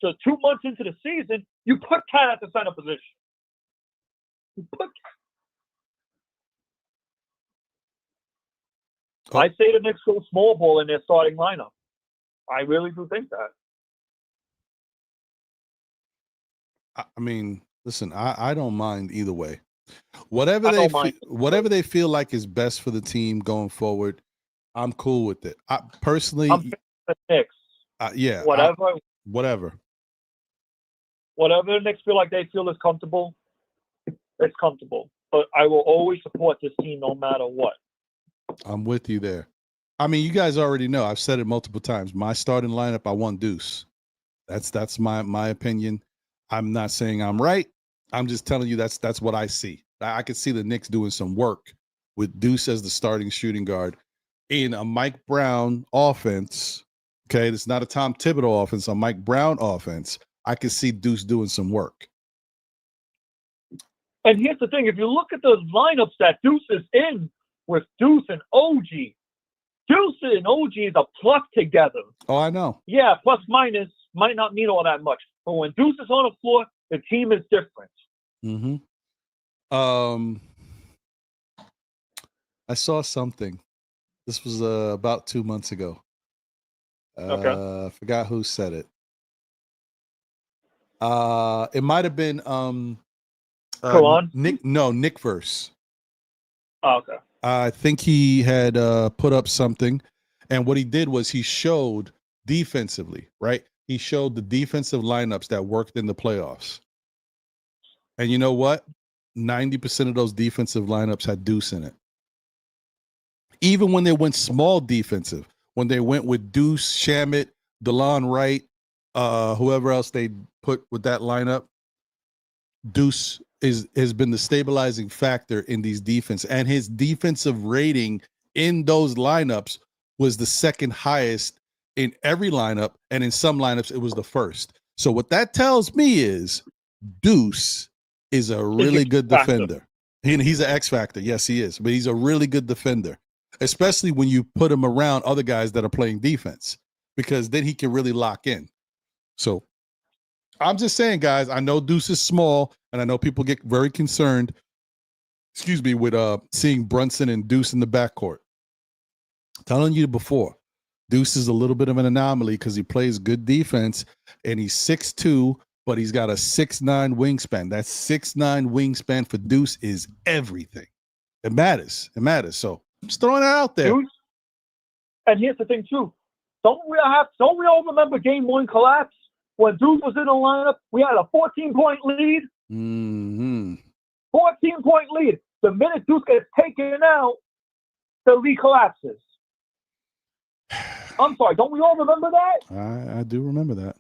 2 months into the season, you put Cat at the center position. I say the Knicks go small ball in their starting lineup. I really do think that. I mean, listen, I don't mind either way. Whatever they feel like is best for the team going forward, I'm cool with it. I personally, I'm the Knicks. Yeah. Whatever the Knicks feel like they feel is comfortable, it's comfortable. But I will always support this team no matter what. I'm with you there. I mean, you guys already know. I've said it multiple times. My starting lineup, I want Deuce. That's my opinion. I'm not saying I'm right. I'm just telling you that's what I see. I could see the Knicks doing some work with Deuce as the starting shooting guard in a Mike Brown offense. Okay, it's not a Tom Thibodeau offense, a Mike Brown offense. I could see Deuce doing some work. And here's the thing. If you look at those lineups that Deuce is in with Deuce and OG, Deuce and OG is a plus together. Oh, I know. Yeah, plus minus might not mean all that much. But when Deuce is on the floor, the team is different. Mm-hmm. I saw something. This was about 2 months ago. Okay. I forgot who said it. It might have been Nick Verse. Oh, okay. I think he had put up something, and what he did was he showed defensively, right? He showed the defensive lineups that worked in the playoffs. And you know what? 90% of those defensive lineups had Deuce in it. Even when they went small defensive, when they went with Deuce, Shamet, DeLon Wright, whoever else they put with that lineup, Deuce has been the stabilizing factor in these defense, and his defensive rating in those lineups was the second highest in every lineup, and in some lineups it was the first. So what that tells me is Deuce is a really good defender. He's an X factor. Yes, he is, but he's a really good defender, especially when you put him around other guys that are playing defense, because then he can really lock in. So I'm just saying, guys, I know Deuce is small, and I know people get very concerned, with seeing Brunson and Deuce in the backcourt. Telling you before, Deuce is a little bit of an anomaly because he plays good defense, and he's 6'2", but he's got a 6'9" wingspan. That 6'9" wingspan for Deuce is everything. It matters. So I'm just throwing it out there. Deuce, and here's the thing too. Don't we all remember Game 1 collapse? when Deuce was in the lineup, we had a 14-point lead. Mm-hmm. 14-point lead. The minute Deuce gets taken out, the league collapses. I'm sorry, don't we all remember that? I do remember that.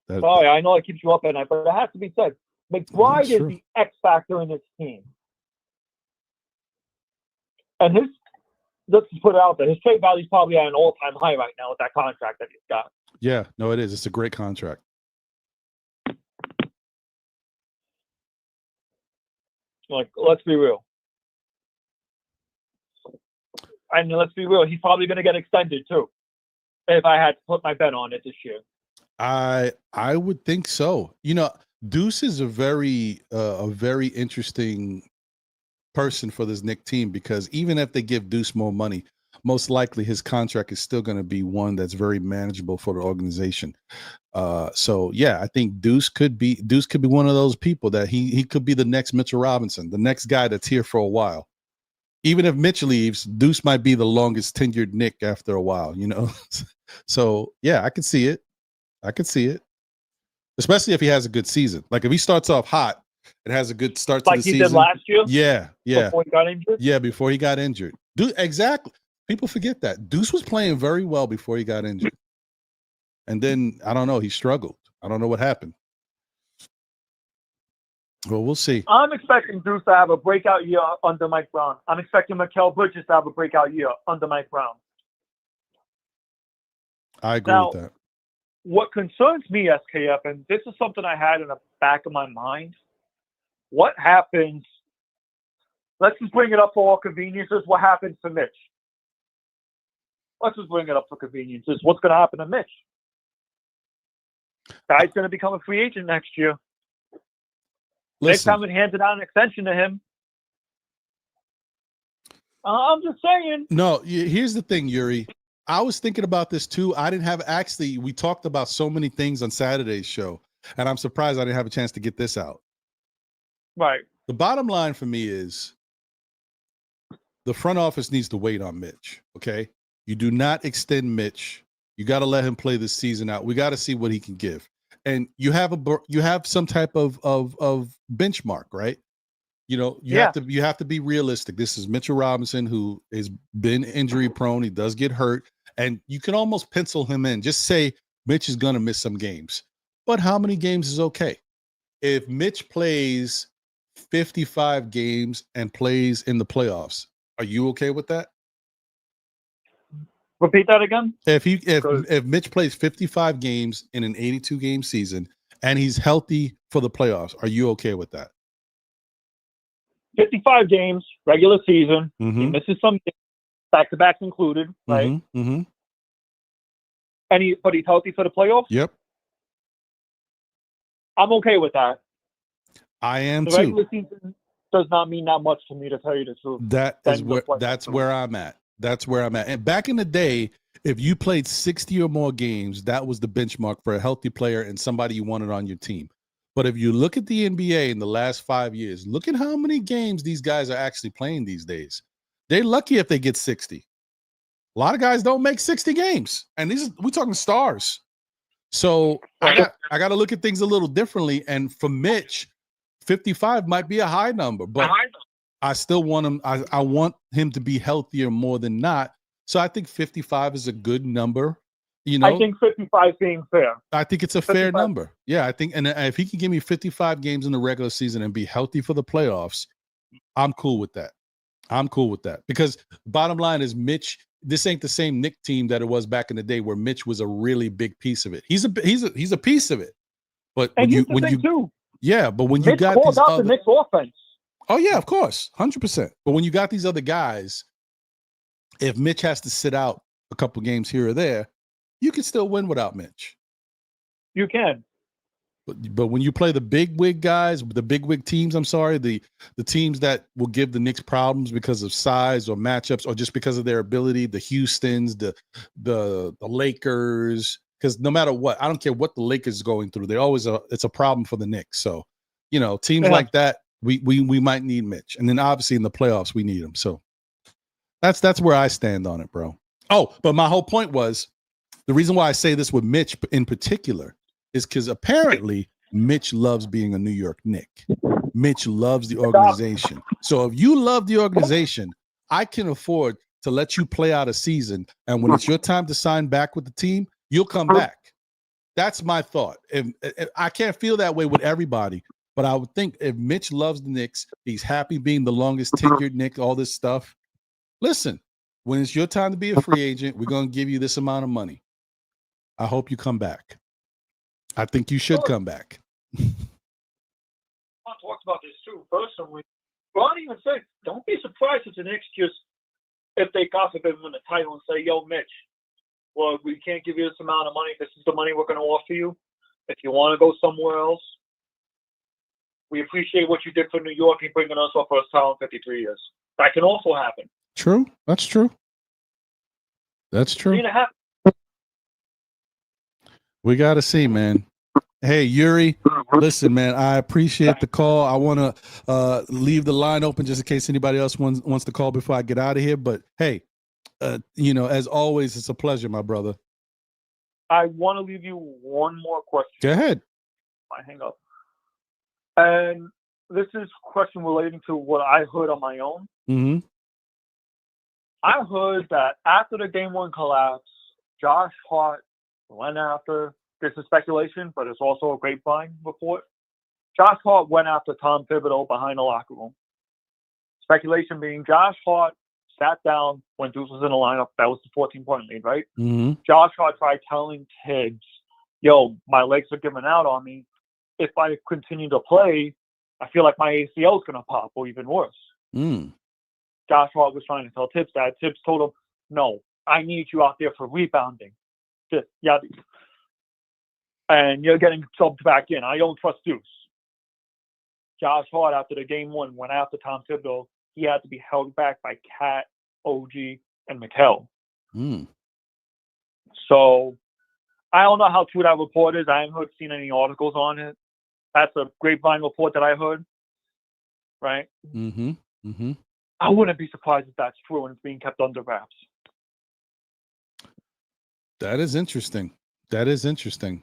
Sorry, I know I keep you up at night, but it has to be said. McBride is true. the X factor in this team. And let's just put it out there, his trade value is probably at an all-time high right now with that contract that he's got. Yeah, no, it is. It's a great contract. Like, let's be real. And let's be real, he's probably going to get extended too. If I had to put my bet on it this year, I would think so. You know, Deuce is a very interesting person for this Knicks team, because even if they give Deuce more money, most likely his contract is still going to be one that's very manageable for the organization. So yeah, I think Deuce could be one of those people that he could be the next Mitchell Robinson, the next guy that's here for a while. Even if Mitch leaves, Deuce might be the longest tenured Knick after a while, you know? So yeah, I could see it. Especially if he has a good season. Like if he starts off hot and has a good start to the season. Like he did last year? Yeah. Before he got injured? Yeah, before he got injured. Exactly. People forget that. Deuce was playing very well before he got injured. And then, I don't know, he struggled. I don't know what happened. Well, we'll see. I'm expecting Deuce to have a breakout year under Mike Brown. I'm expecting Mikal Bridges to have a breakout year under Mike Brown. I agree with that. What concerns me, SKF, and this is something I had in the back of my mind, what happens, let's just bring it up for all conveniences, what happens to Mitch? Let's just bring it up for conveniences. What's going to happen to Mitch? Guy's going to become a free agent next year. Next time we handed out an extension to him. I'm just saying. No, here's the thing, Yuri. I was thinking about this too. We talked about so many things on Saturday's show, and I'm surprised I didn't have a chance to get this out. Right. The bottom line for me is the front office needs to wait on Mitch, okay? You do not extend Mitch. You got to let him play this season out. We got to see what he can give. And you have some type of benchmark, right? You know, you have to be realistic. This is Mitchell Robinson, who has been injury prone. He does get hurt, and you can almost pencil him in. Just say Mitch is going to miss some games, but how many games is okay? If Mitch plays 55 games and plays in the playoffs, are you okay with that? Repeat that again. If Mitch plays 55 games in an 82 game season and he's healthy for the playoffs, are you okay with that? 55 games, regular season. Mm-hmm. He misses some games, back-to-backs included, right? Mm-hmm. Mm-hmm. But he's healthy for the playoffs? Yep. I'm okay with that. I am the too. Regular season does not mean that much to me, to tell you the truth. That's where I'm at. That's where I'm at. And back in the day, if you played 60 or more games, that was the benchmark for a healthy player and somebody you wanted on your team. But if you look at the NBA in the last 5 years, look at how many games these guys are actually playing these days. They're lucky if they get 60. A lot of guys don't make 60 games. And we're talking stars. So I got to look at things a little differently. And for Mitch, 55 might be a high number, but I still want him. I want him to be healthier more than not. So I think 55 is a good number. You know, I think 55 being fair. I think it's a fair number. Yeah, I think, and if he can give me 55 games in the regular season and be healthy for the playoffs, I'm cool with that. Because bottom line is Mitch. This ain't the same Knicks team that it was back in the day where Mitch was a really big piece of it. He's a piece of it. But and when Mitch you got these the Knicks offense. Oh yeah, of course, 100%. But when you got these other guys, if Mitch has to sit out a couple games here or there, you can still win without Mitch. You can. But when you play the big wig guys, the big wig teams, the teams that will give the Knicks problems because of size or matchups or just because of their ability, the Houstons, the Lakers, because no matter what, I don't care what the Lakers is going through, it's a problem for the Knicks. So, you know, teams like that, we might need Mitch. And then obviously in the playoffs, we need him. So that's where I stand on it, bro. Oh, but my whole point was, the reason why I say this with Mitch in particular is because apparently Mitch loves being a New York Knick. Mitch loves the organization. So if you love the organization, I can afford to let you play out a season. And when it's your time to sign back with the team, you'll come back. That's my thought. If I can't feel that way with everybody, but I would think if Mitch loves the Knicks, he's happy being the longest tenured Knick, all this stuff. Listen, when it's your time to be a free agent, we're going to give you this amount of money. I hope you come back. I think you should come back. I talked about this too personally. Ron even said, don't be surprised if the Knicks if they gossip him in the title and say, yo, Mitch, well, we can't give you this amount of money. This is the money we're going to offer you. If you want to go somewhere else, we appreciate what you did for New York and bringing us our first title in 53 years. That can also happen. True. That's true. That's true. We got to see, man. Hey, Yuri, listen, man, I appreciate the call. I want to leave the line open just in case anybody else wants to call before I get out of here. But, hey, as always, it's a pleasure, my brother. I want to leave you one more question. Go ahead. I hang up. And this is a question relating to what I heard on my own. Mm-hmm. I heard that after the Game 1 collapse, Josh Hart went after, this is speculation, but it's also a grapevine report. Josh Hart went after Tom Thibodeau behind the locker room. Speculation being Josh Hart sat down when Deuce was in the lineup. That was the 14-point lead, right? Mm-hmm. Josh Hart tried telling Tibbs, yo, my legs are giving out on me. If I continue to play, I feel like my ACL is going to pop, or even worse. Mm. Josh Hart was trying to tell Tibbs that. Tibbs told him, no, I need you out there for rebounding. Yeah. And you're getting subbed back in. I don't trust Deuce. Josh Hart, after the Game 1, went after Tom Thibodeau. He had to be held back by Cat, OG, and Mikal. Mm. So I don't know how true that report is. I haven't seen any articles on it. That's a grapevine report that I heard. Right? Mm-hmm. Mm-hmm. I wouldn't be surprised if that's true and it's being kept under wraps. That is interesting. That is interesting.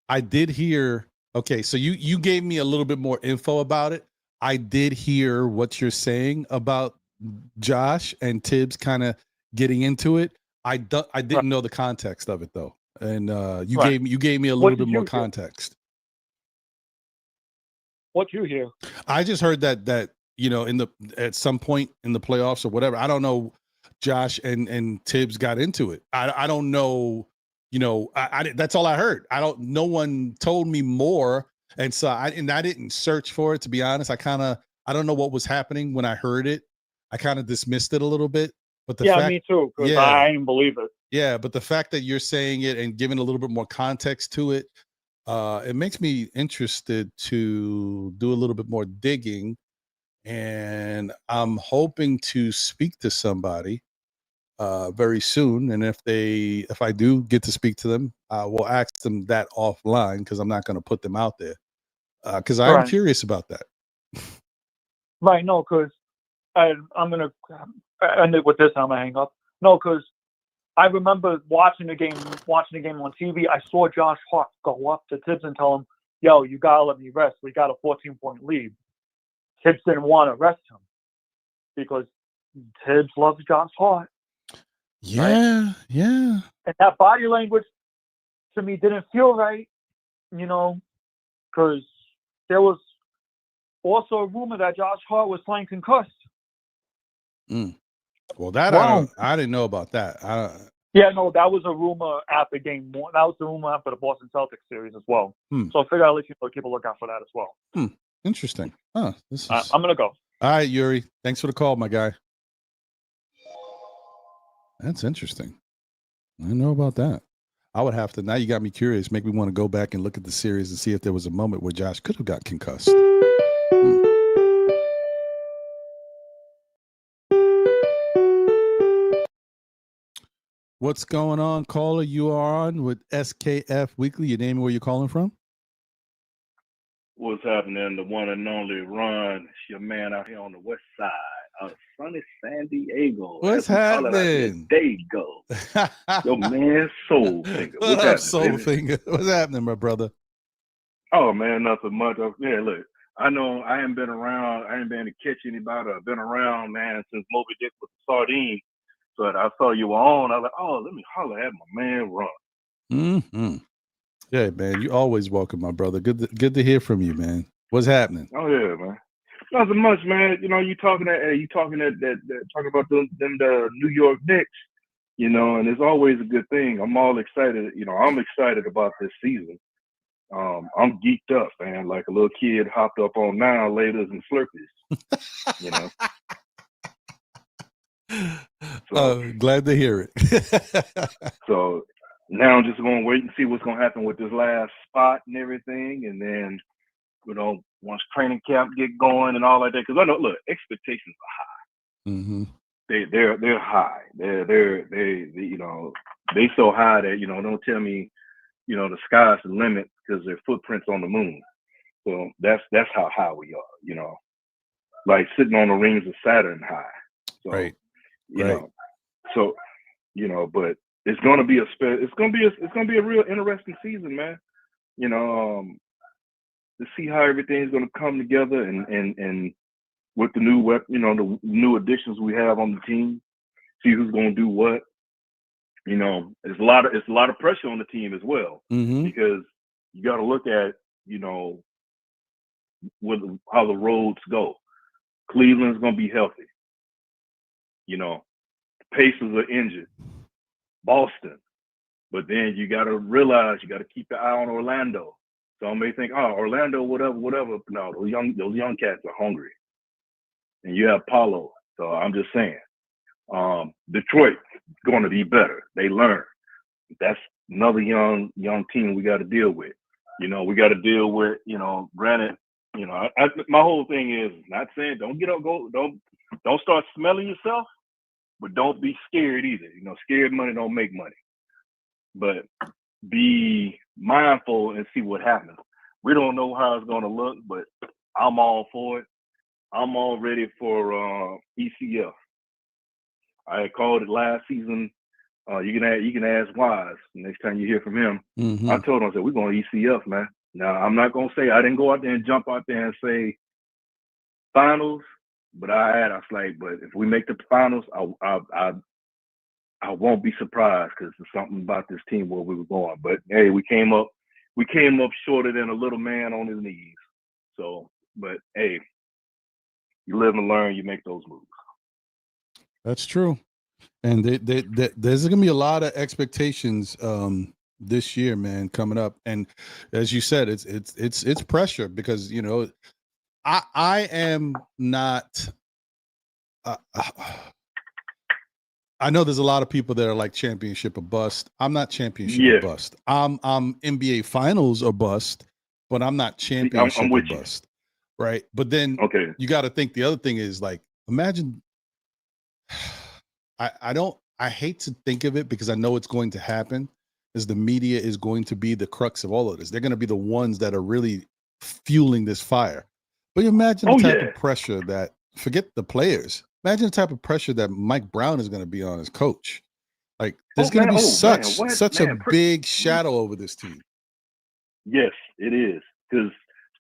I did hear, okay, so you gave me a little bit more info about it. I did hear what you're saying about Josh and Tibbs kind of getting into it. I didn't know the context of it though. And you gave me a little bit more context. What you hear? I just heard that at some point in the playoffs or whatever, I don't know, Josh and Tibbs got into it. I don't know, I that's all I heard. No one told me more. And so I didn't search for it, to be honest. I don't know what was happening when I heard it. I kind of dismissed it a little bit. But me too, because I didn't believe it. Yeah, but the fact that you're saying it and giving a little bit more context to it, it makes me interested to do a little bit more digging. And I'm hoping to speak to somebody very soon. And if I do get to speak to them, we'll ask them that offline, because I'm not going to put them out there. Because I'm curious about that. Right. No, because I'm going to end it with this. I'm going to hang up. No, because I remember watching the game on TV. I saw Josh Hart go up to Tibbs and tell him, yo, you got to let me rest. We got a 14-point lead. Tibbs didn't want to rest him because Tibbs loves Josh Hart. Yeah, right? Yeah. And that body language to me didn't feel right, because there was also a rumor that Josh Hart was playing concussed. Well, I didn't know about that. Yeah, no, that was a rumor after Game 1. That was the rumor after the Boston Celtics series as well. So I figured I'll let you keep a lookout for that as well. Interesting. I'm going to go. All right, Yuri. Thanks for the call, my guy. That's interesting. I didn't know about that. I would have to. Now you got me curious. Make me want to go back and look at the series and see if there was a moment where Josh could have got concussed. What's going on, caller? You are on with SKF Weekly. Your name and where you're calling from? What's happening? The one and only Ron. It's your man out here on the west side. sunny San Diego. What's As we call it out here. happening? There you go. Yo, man, Soul Finger. What What's up, happening, Soul baby? Finger? What's happening, my brother? Oh, man, nothing much. Yeah, look, I know I ain't been around. I ain't been to catch anybody. I've been around, man, since Moby Dick was a sardine. But I saw you were on. I was like, oh, let me holler at my man, Ron. Mm-hmm. Yeah, man, you always welcome, my brother. Good to hear from you, man. What's happening? Oh, yeah, man. Nothing much, man. You know, talking about the New York Knicks, you know, and it's always a good thing. I'm all excited. You know, I'm excited about this season. I'm geeked up, man, like a little kid hopped up on Now Laters and Slurpees, you know. So, glad to hear it. So now I'm just going to wait and see what's going to happen with this last spot and everything. And then, you know, once training camp get going and all like that, because I know, look, expectations are high. Mm-hmm. They're high. They you know, they so high that, you know, don't tell me, you know, the sky's the limit because their footprints on the moon. So that's how high we are, you know, like sitting on the rings of Saturn high. So, right. You know, so, you know, but it's going to be it's going to be a real interesting season, man. You know, to see how everything's going to come together and with the new the new additions we have on the team, see who's going to do what. You know, it's a lot of pressure on the team as well, because you got to look at, you know, how the roads go. Cleveland's going to be healthy. You know, Pacers are injured. Boston. But then you got to realize you got to keep your eye on Orlando. Some may think, oh, Orlando, whatever. No, those young cats are hungry. And you have Paulo. So I'm just saying, Detroit's going to be better. They learn. That's another young team we got to deal with. You know, we got to deal with, you know, granted, you know, my whole thing is not saying don't start smelling yourself, but don't be scared either. You know, scared money don't make money. But be mindful and see what happens. We don't know how it's going to look, but I'm all for it. I'm all ready for ECF. I had called it last season. You can ask Wise next time you hear from him. Mm-hmm. I told him, I said, we're going to ECF, man. Now, I'm not going to say, I didn't go out there and jump out there and say finals, but I was like, but if we make the finals, I won't be surprised because there's something about this team where we were going. But hey, we came up shorter than a little man on his knees. So, but hey, you live and learn, you make those moves. That's true. And there's going to be a lot of expectations this year, man, coming up. And as you said, it's pressure because, you know, I am not. I know there's a lot of people that are like championship or bust. I'm not championship or bust. I'm NBA finals or bust, but I'm not championship I'm or with bust. Right. But then you got to think the other thing is like, imagine. I hate to think of it because I know it's going to happen, is the media is going to be the crux of all of this. They're going to be the ones that are really fueling this fire. But imagine the type of pressure that, forget the players, imagine the type of pressure that Mike Brown is going to be on as coach. Like there's going to be such a big shadow over this team. Yes, it is. Because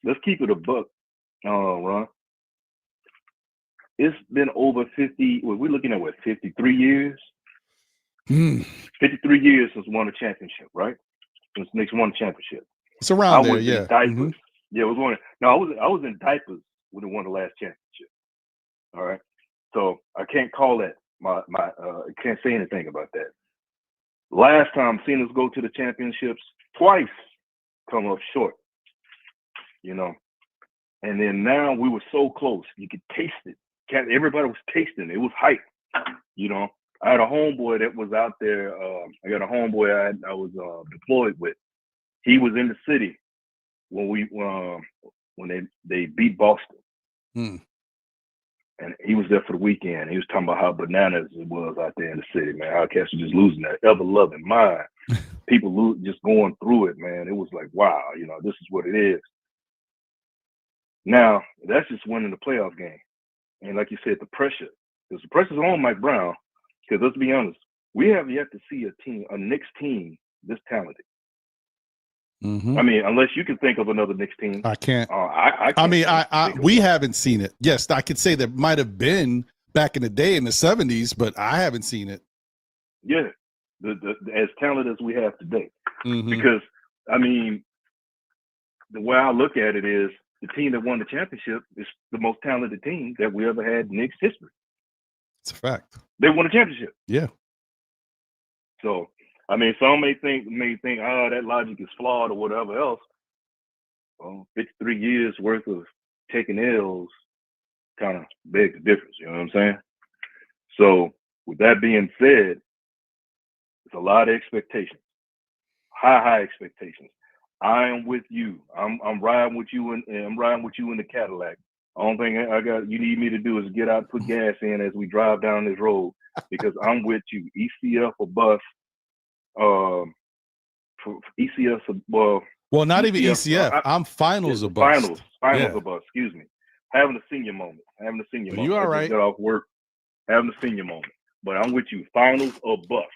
let's keep it a buck, Ron. It's been over 50. Well, we're looking at 53 years. 53 years since we won a championship, right? Since Knicks won a championship. It's around there, in diapers. Yeah, it was one. No, I was in diapers when we won the last championship. All right, so I can't call that I can't say anything about that. Last time seen us go to the championships twice, come up short. You know, and then now we were so close, you could taste it. Everybody was tasting it. It was hype. You know, I had a homeboy that was out there. I got a homeboy I was deployed with. He was in the city when they beat Boston. And he was there for the weekend. He was talking about how bananas it was out there in the city, man. How cats were just losing their ever-loving mind. People just going through it, man. It was like, wow, you know, this is what it is. Now, that's just winning the playoff game. And like you said, the pressure, because the pressure's on Mike Brown. Because let's be honest, we have yet to see a Knicks team this talented. Mm-hmm. I mean, unless you can think of another Knicks team. I can't. I can't we haven't seen it. Yes, I could say there might have been back in the day in the 70s, but I haven't seen it. Yeah, as talented as we have today. Mm-hmm. Because, I mean, the way I look at it is the team that won the championship is the most talented team that we ever had in Knicks history. It's a fact. They won a championship. Yeah. So, I mean, some may think, oh, that logic is flawed or whatever else. Well, 53 years worth of taking L's kind of begs the difference. You know what I'm saying? So, with that being said, it's a lot of expectations, high expectations. I am with you. I'm riding with you, and I'm riding with you in the Cadillac. The only thing you need me to do is get out and put gas in as we drive down this road, because I'm with you. ECF or bust. For ECF, well, not ECF, even ECF. I'm finals or bust. Finals or bust. Excuse me. Having a senior moment. You all right? I just got off work. Having a senior moment. But I'm with you. Finals or bust.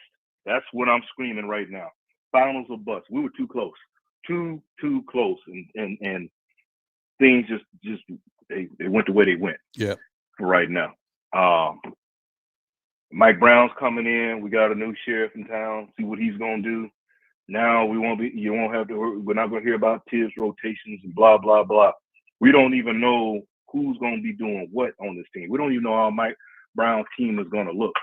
That's what I'm screaming right now. Finals or bust. We were too close. Too close, and things just they went the way they went. Yeah. Right now, Mike Brown's coming in. We got a new sheriff in town. See what he's gonna do. Now we're not gonna hear about Tibbs rotations and blah blah blah. We don't even know who's gonna be doing what on this team. We don't even know how Mike Brown's team is gonna look.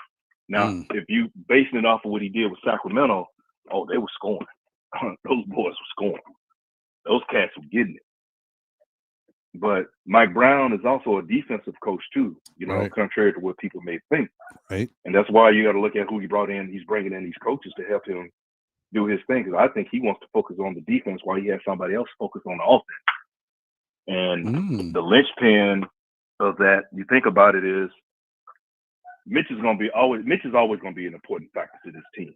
Now, if you basing it off of what he did with Sacramento, oh, they were scoring. Those boys were scoring. Those cats were getting it. But Mike Brown is also a defensive coach too, right. Contrary to what people may think. Right. And that's why you got to look at who he brought in. He's bringing in these coaches to help him do his thing. Because I think he wants to focus on the defense while he has somebody else focus on the offense. And the linchpin of that, you think about it, is Mitch is always going to be an important factor to this team.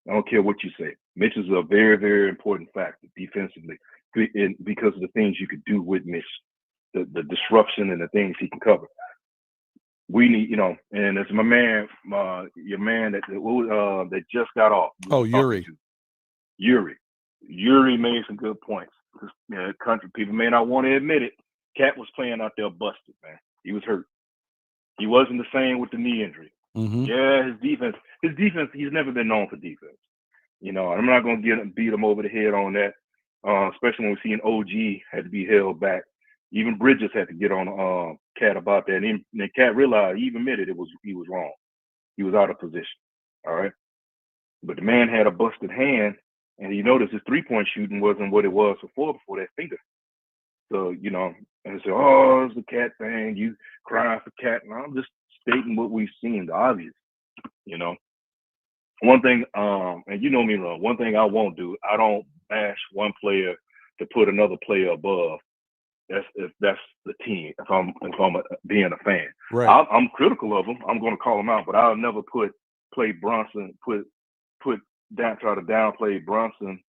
I don't care what you say. Mitch is a very, very important factor defensively because of the things you could do with Mitch, the disruption and the things he can cover. We need, and it's my man, your man that just got off. Oh, Yuri. Yuri made some good points. Country people may not want to admit it. Cat was playing out there busted, man. He was hurt. He wasn't the same with the knee injury. Mm-hmm. Yeah, his defense, he's never been known for defense. I'm not going to beat him over the head on that, especially when we're seeing OG had to be held back. Even Bridges had to get on Cat about that. And Cat realized, he even admitted he was wrong. He was out of position. All right. But the man had a busted hand, and you notice his three-point shooting wasn't what it was before that finger. So, and say, oh, it's the Cat thing. You crying for Cat. And I'm just stating what we've seen, the obvious. One thing, and you know me, Ron, one thing I won't do, I don't bash one player to put another player above. If that's the team. If I'm being a fan, right. I'm critical of them. I'm going to call them out, but I'll never try to downplay Brunson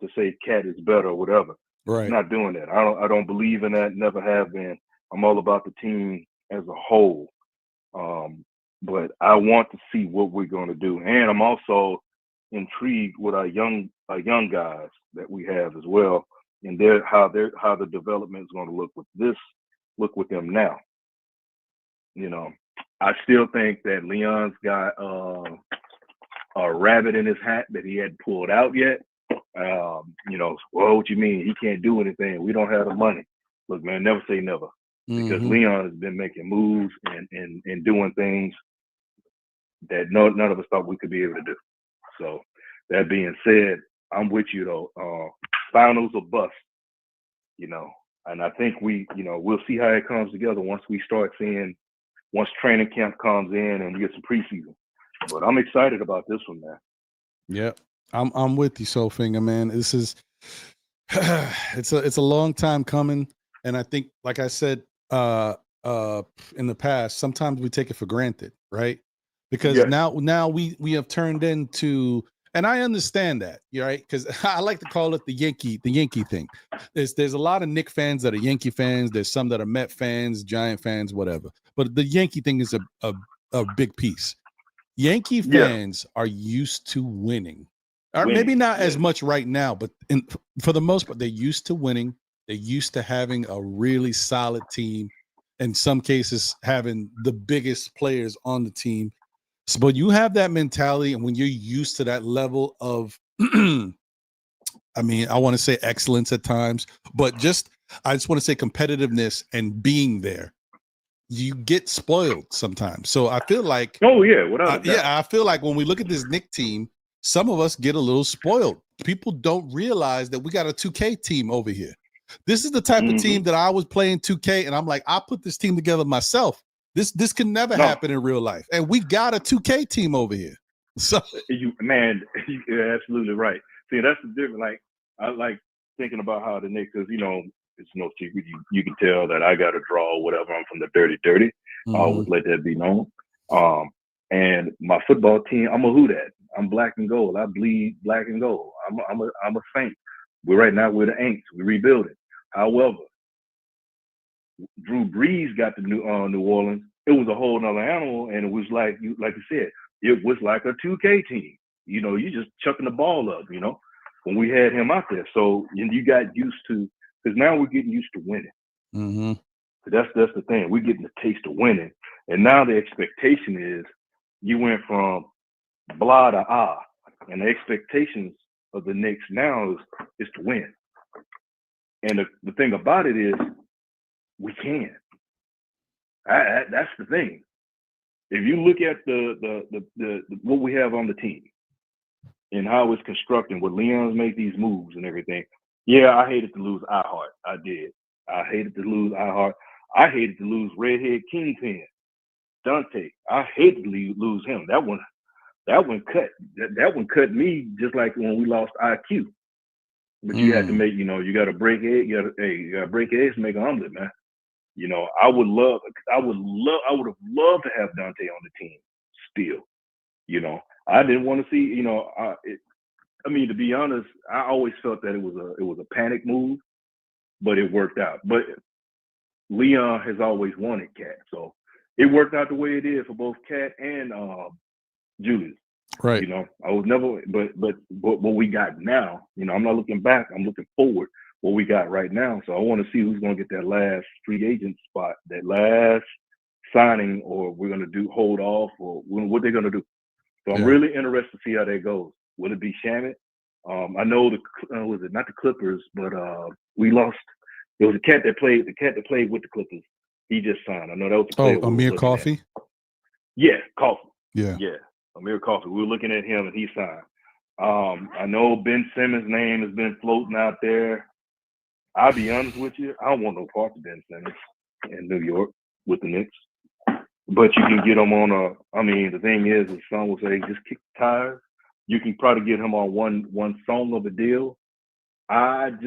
to say Cat is better or whatever. Right. I'm not doing that. I don't believe in that. Never have been. I'm all about the team as a whole. But I want to see what we're going to do, and I'm also intrigued with our young guys that we have as well, and how the development is going to look with them now. I still think that Leon's got a rabbit in his hat that he hadn't pulled out yet. Well, what you mean? He can't do anything. We don't have the money. Look, man, never say never, because Leon has been making moves and doing things that none of us thought we could be able to do. So that being said, I'm with you though. Finals or bust, and I think we'll see how it comes together once training camp comes in and we get some preseason. But I'm excited about this one, man. Yeah, I'm with you, Soulfinger, man. This is it's a long time coming, and I think, like I said in the past, sometimes we take it for granted, right? Because now we have turned into And I understand that, right? Because I like to call it the Yankee thing. There's a lot of Knick fans that are Yankee fans. There's some that are Met fans, Giant fans, whatever. But the Yankee thing is a big piece. Yankee fans are used to winning. Or maybe not as much right now, but for the most part, they're used to winning. They're used to having a really solid team. In some cases, having the biggest players on the team. So, but you have that mentality, and when you're used to that level of, I mean, I want to say excellence at times, but I just want to say competitiveness and being there. You get spoiled sometimes. So I feel like, I feel like when we look at this Knick team, some of us get a little spoiled. People don't realize that we got a 2K team over here. This is the type of team that I was playing 2K, and I'm like, I put this team together myself. This can never happen in real life, and we got a 2K team over here. So, you're absolutely right. See, that's the difference. Like, I like thinking about how the Knicks, because it's no secret. You can tell that I got a draw or whatever. I'm from the dirty. I always let that be known. And my football team, I'm a Who Dat. I'm black and gold. I bleed black and gold. I'm a Saint. We're the Aints. We're rebuilding. However, Drew Brees got to New Orleans. It was a whole nother animal, and it was like you said, it was like a 2K team. You just chucking the ball up. When we had him out there, so you got used to, because now we're getting used to winning. Mm-hmm. That's the thing. We're getting a taste of winning, and now the expectation is you went from blah to ah, and the expectations of the Knicks now is to win. And the thing about it is, we can. That's the thing. If you look at the what we have on the team and how it's constructed, what Leon's make these moves and everything. Yeah, I hated to lose Hart. I did. I hated to lose Hart. I hated to lose Redhead Kingpin, Dante. I hated to lose him. That one cut. That one cut me just like when we lost IQ. But you had to make, you got to break egg. You got to break eggs to make an omelet, man. I would have loved to have Dante on the team still. I didn't want to see, to be honest, I always felt that it was a panic move, but it worked out. But Leon has always wanted Cat, so it worked out the way it is for both Cat and Julius. Right. I was never, but what we got now, I'm not looking back. I'm looking forward. What we got right now. So I want to see who's going to get that last free agent spot, that last signing, or we're going to hold off, or what they're going to do. So I'm really interested to see how that goes. Will it be Shamet? I know was it not the Clippers, but we lost. It was the cat that played with the Clippers. He just signed. I know that was the player. Amir Coffey? Yeah, Coffey. Yeah. Amir Coffey. We were looking at him and he signed. I know Ben Simmons' name has been floating out there. I'll be honest with you, I don't want no part of Ben Simmons in New York with the Knicks. But you can get him on the thing is, the son will say, just kick the tires. You can probably get him on one song of a deal. I'm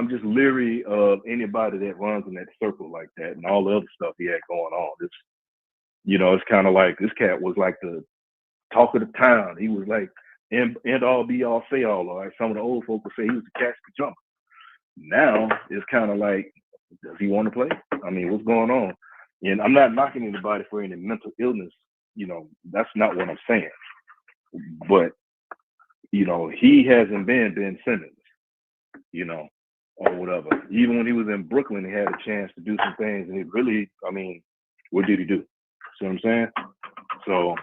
just leery of anybody that runs in that circle like that and all the other stuff he had going on. It's kind of like this cat was like the talk of the town. He was like end all be all say all. Like some of the old folks would say, he was the catch the jump. Now it's kind of like, does he want to play? I mean, what's going on? And I'm not knocking anybody for any mental illness. That's not what I'm saying. But, he hasn't been Ben Simmons, or whatever. Even when he was in Brooklyn, he had a chance to do some things. And it really, what did he do? See what I'm saying? So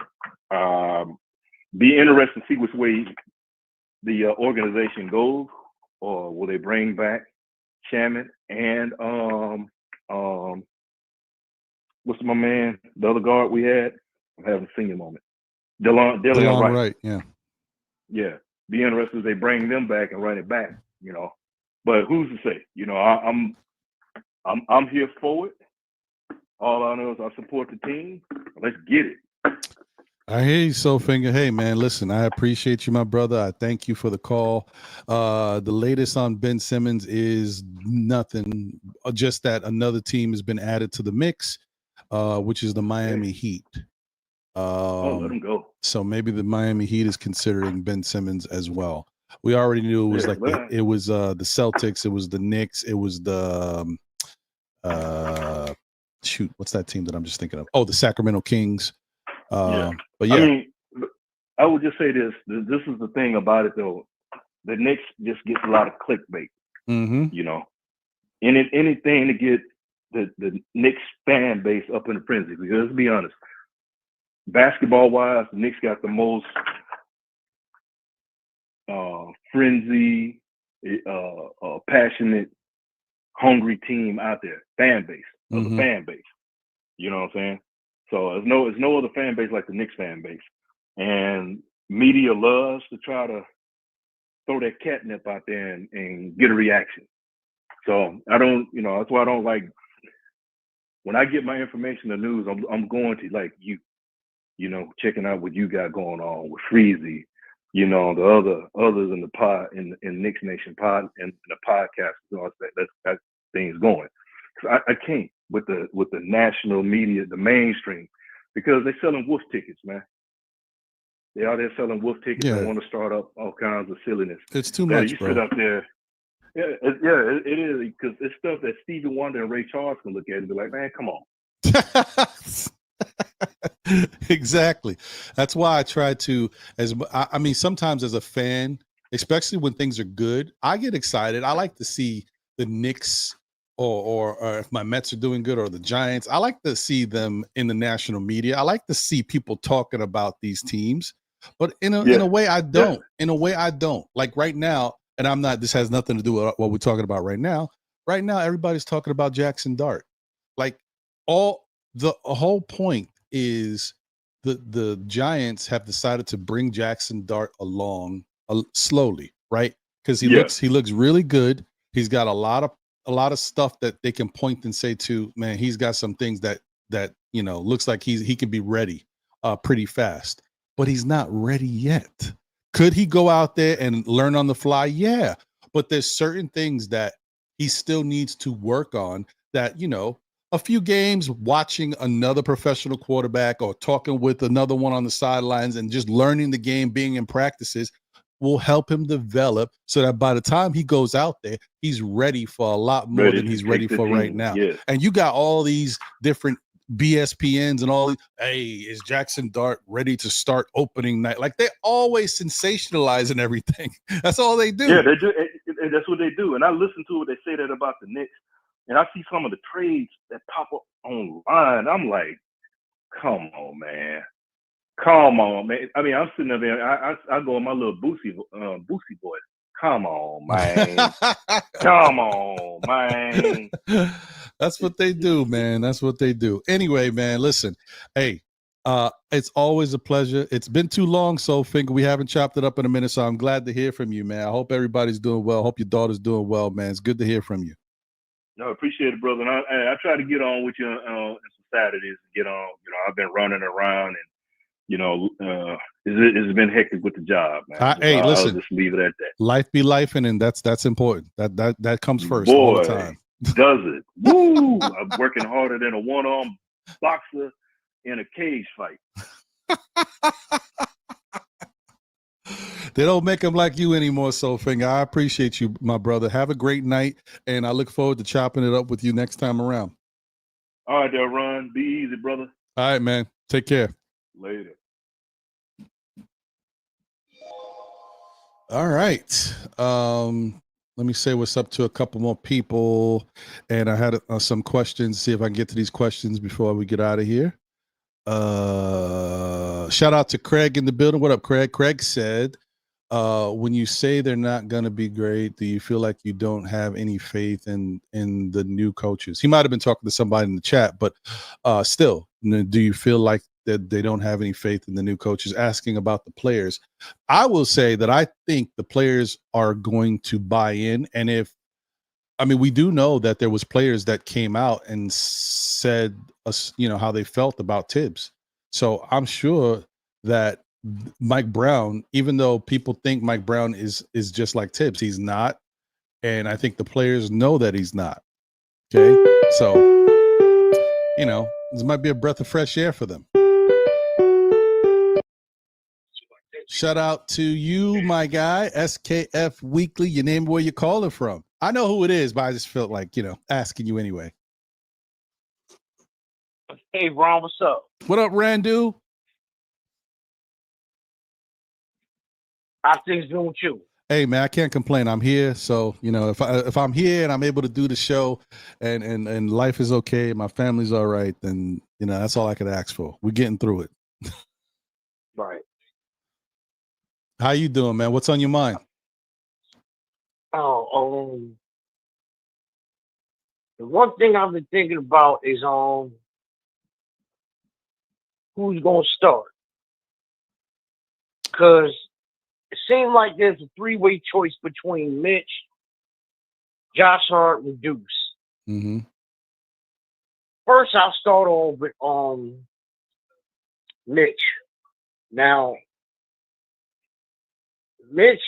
be interested to see which way the organization goes. Or will they bring back Shamet and what's my man, the other guard we had? I'm having a senior moment. DeLon Wright. Yeah. Be interested if they bring them back and run it back, But who's to say? I'm here for it. All I know is I support the team. Let's get it. I hear you, Soulfinger. Hey, man, listen, I appreciate you, my brother. I thank you for the call. The latest on Ben Simmons is nothing, just that another team has been added to the mix, which is the Miami Heat. Let him go. So maybe the Miami Heat is considering Ben Simmons as well. We already knew it was it was the Celtics, it was the Knicks, it was the shoot, what's that team that I'm just thinking of? Oh, the Sacramento Kings. But yeah, I mean, I would just say this. This is the thing about it, though. The Knicks just gets a lot of clickbait. You know, anything to get the Knicks fan base up in a frenzy. Because let's be honest, basketball wise, the Knicks got the most frenzy, passionate, hungry team out there. Fan base of the fan base. You know what I'm saying? So there's no other fan base like the Knicks fan base. And media loves to try to throw that catnip out there and get a reaction. So I don't, that's why I don't like, when I get my information, the news, I'm going to like checking out what you got going on with Freezy, the others in the pod, in Knicks Nation pod and the podcast, that thing's going. Cause I can't with the national media, the mainstream, because they're selling wolf tickets, man. They are there selling wolf tickets and want to start up all kinds of silliness. It's too much, you bro. Sit up there. It is, because it's stuff that Stevie Wonder and Ray Charles can look at and be like, man, come on. Exactly. That's why I try to, sometimes as a fan, especially when things are good, I get excited. I like to see the Knicks or if my Mets are doing good, or the Giants. I like to see them in the national media. I like to see people talking about these teams, but in a way I don't. In a way I don't. Like right now, and I'm not, this has nothing to do with what we're talking about right now. Right now, everybody's talking about Jackson Dart. Like the whole point is the Giants have decided to bring Jackson Dart along slowly, right? Because he looks really good. He's got a lot of stuff that they can point and say to, man, he's got some things that looks like he can be ready pretty fast, but he's not ready yet. Could he go out there and learn on the fly? Yeah, but there's certain things that he still needs to work on that, a few games watching another professional quarterback or talking with another one on the sidelines and just learning the game, being in practices, will help him develop so that by the time he goes out there, he's ready for a lot more than he's ready for right now. Yes. And you got all these different BSPNs and all. Hey, is Jackson Dart ready to start opening night? Like, they're always sensationalizing everything. That's all they do. Yeah, they do. And that's what they do. And I listen to what they say that about the Knicks, and I see some of the trades that pop up online. I'm like, come on, man. Come on, man. I mean, I'm sitting there. I go on my little Boosie voice. Come on, man. Come on, man. That's what they do, man. That's what they do. Anyway, man, listen. Hey, it's always a pleasure. It's been too long, so Finger. We haven't chopped it up in a minute, so I'm glad to hear from you, man. I hope everybody's doing well. Hope your daughter's doing well, man. It's good to hear from you. No, appreciate it, brother. And I try to get on with you on some Saturdays. Get on. I've been running around and. It's been hectic with the job, man. Hey, listen. I'll just leave it at that. Life be life, and that's important. That comes first. Boy, all the time. Does it? Woo! I'm working harder than a one-armed boxer in a cage fight. They don't make them like you anymore, Soulfinger. I appreciate you, my brother. Have a great night, and I look forward to chopping it up with you next time around. All right, there, Ron. Be easy, brother. All right, man. Take care. Later. All right. Let me say what's up to a couple more people. And I had some questions. See if I can get to these questions before we get out of here. Shout out to Craig in the building. What up, Craig? Craig said, when you say they're not going to be great, do you feel like you don't have any faith in the new coaches? He might have been talking to somebody in the chat, but still, do you feel like that they don't have any faith in the new coaches? Asking about the players. I will say that I think the players are going to buy in. And we do know that there was players that came out and said, how they felt about Tibbs. So I'm sure that Mike Brown, even though people think Mike Brown is just like Tibbs, he's not. And I think the players know that he's not. Okay. So, this might be a breath of fresh air for them. Shout out to you, my guy, SKF Weekly. Your name, where you calling from? I know who it is, but I just felt like, asking you anyway. Hey, Ron, what's up? What up, Randu? How things doing with you? Hey, man, I can't complain. I'm here, so if I'm here and I'm able to do the show, and life is okay, my family's all right, then that's all I could ask for. We're getting through it. Right. How you doing, man? What's on your mind? Oh, the one thing I've been thinking about is who's gonna start, because it seems like there's a three-way choice between Mitch, Josh Hart, and Deuce. Mm-hmm. First, I'll start off with Mitch. Now, Mitch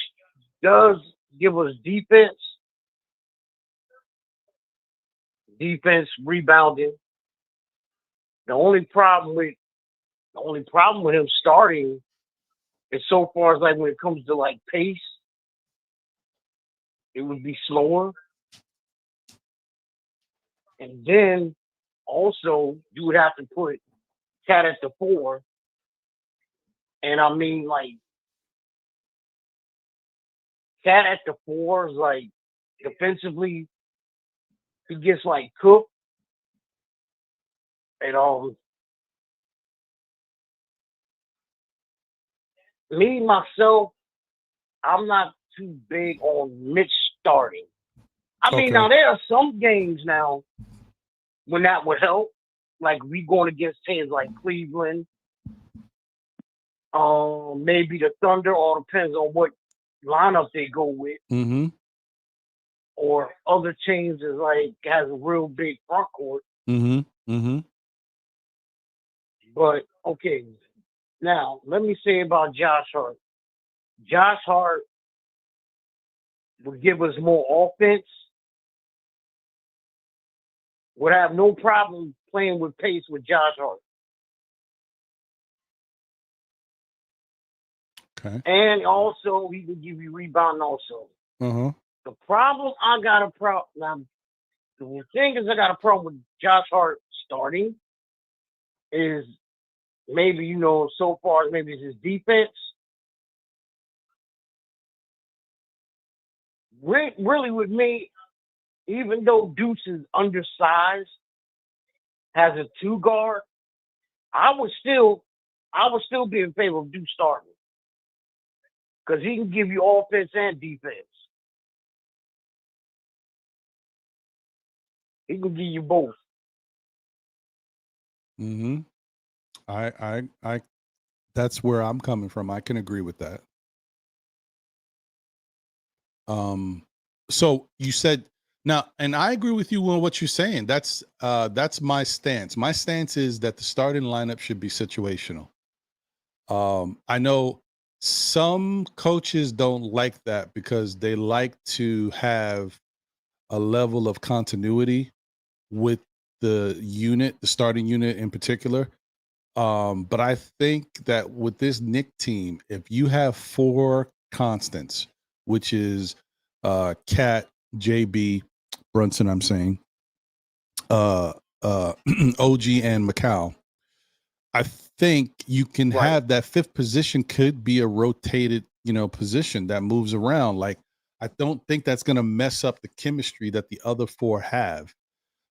does give us defense, rebounding. The only problem with him starting is, so far as like when it comes to like pace, it would be slower. And then also you would have to put Cat at the 4. And I mean, like, Cat at the 4 is like, defensively, he gets like cooked. And me myself, I'm not too big on Mitch starting. I mean, now there are some games now when that would help, like we going against teams like Cleveland, maybe the Thunder. All depends on what lineup they go with, Mm-hmm. or other teams is like has a real big front court. Mm-hmm. Mm-hmm. But okay, now let me say about Josh Hart. Josh Hart would give us more offense. Would have no problem playing with pace with Josh Hart. Okay. And also, he can give you rebound also. Uh-huh. The problem I got a problem. Now, the thing is, I got a problem with Josh Hart starting is maybe, so far as maybe it's his defense. Really with me, even though Deuce is undersized, has a 2 guard, I would still be in favor of Deuce starting. Because he can give you offense and defense. He can give you both. Mm-hmm. I that's where I'm coming from. I can agree with that. So you said now, and I agree with you on what you're saying. That's my stance. My stance is that the starting lineup should be situational. I know some coaches don't like that because they like to have a level of continuity with the starting unit in particular. But I think that with this Knick team, if you have 4 constants, which is Cat, JB, Brunson, I'm saying, OG and Macau, I think you can have that 5th position could be a rotated, position that moves around. Like, I don't think that's going to mess up the chemistry that the other 4 have,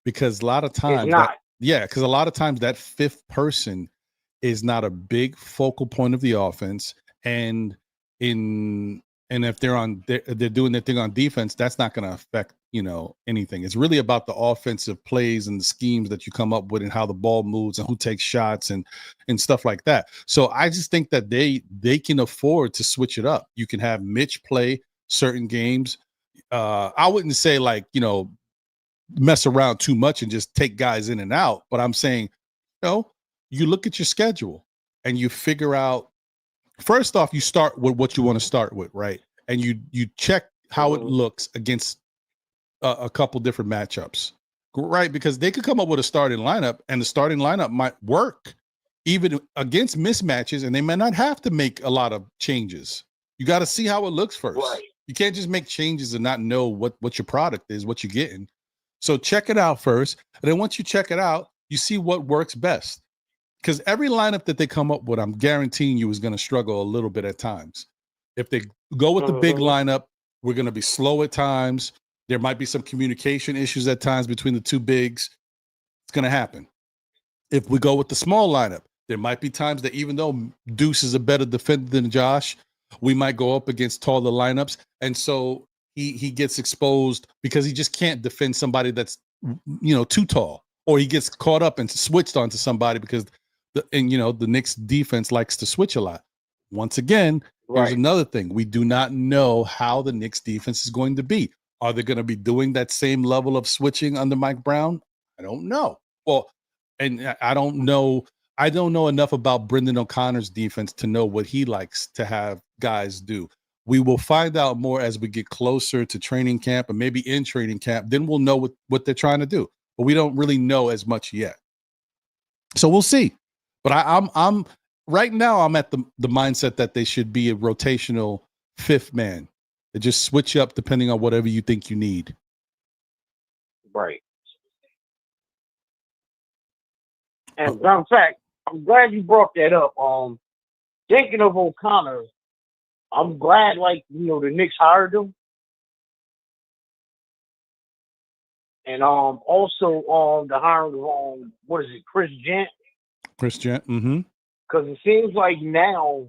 because a lot of times because a lot of times that 5th person is not a big focal point of the offense, and if they're doing their thing on defense, that's not going to affect anything. It's really about the offensive plays and the schemes that you come up with and how the ball moves and who takes shots and stuff like that. So I just think that they can afford to switch it up. You can have Mitch play certain games. I wouldn't say mess around too much and just take guys in and out, but I'm saying, you look at your schedule and you figure out, first off, you start with what you want to start with, right? And you check how it looks against a couple different matchups, right? Because they could come up with a starting lineup and the starting lineup might work even against mismatches, and they may not have to make a lot of changes. You got to see how it looks first. Right. You can't just make changes and not know what your product is, what you're getting. So check it out first. And then once you check it out, you see what works best. Because every lineup that they come up with, I'm guaranteeing you is going to struggle a little bit at times. If they go with the big lineup, we're going to be slow at times. There might be some communication issues at times between the two bigs. It's going to happen. If we go with the small lineup, there might be times that even though Deuce is a better defender than Josh, we might go up against taller lineups. And so he gets exposed because he just can't defend somebody that's, too tall, or he gets caught up and switched onto somebody because the Knicks defense likes to switch a lot. Once again, here's another thing. We do not know how the Knicks defense is going to be. Are they going to be doing that same level of switching under Mike Brown? I don't know. Well, and I don't know enough about Brendan O'Connor's defense to know what he likes to have guys do. We will find out more as we get closer to training camp, and maybe in training camp. Then we'll know what they're trying to do. But we don't really know as much yet. So we'll see. But I'm right now, I'm at the mindset that they should be a rotational fifth man. They just switch up depending on whatever you think you need. Right. And in fact, I'm glad you brought that up. Thinking of O'Connor, I'm glad, the Knicks hired him. And also the hiring of Chris Gent. Chris Gent, mm-hmm. Because it seems like now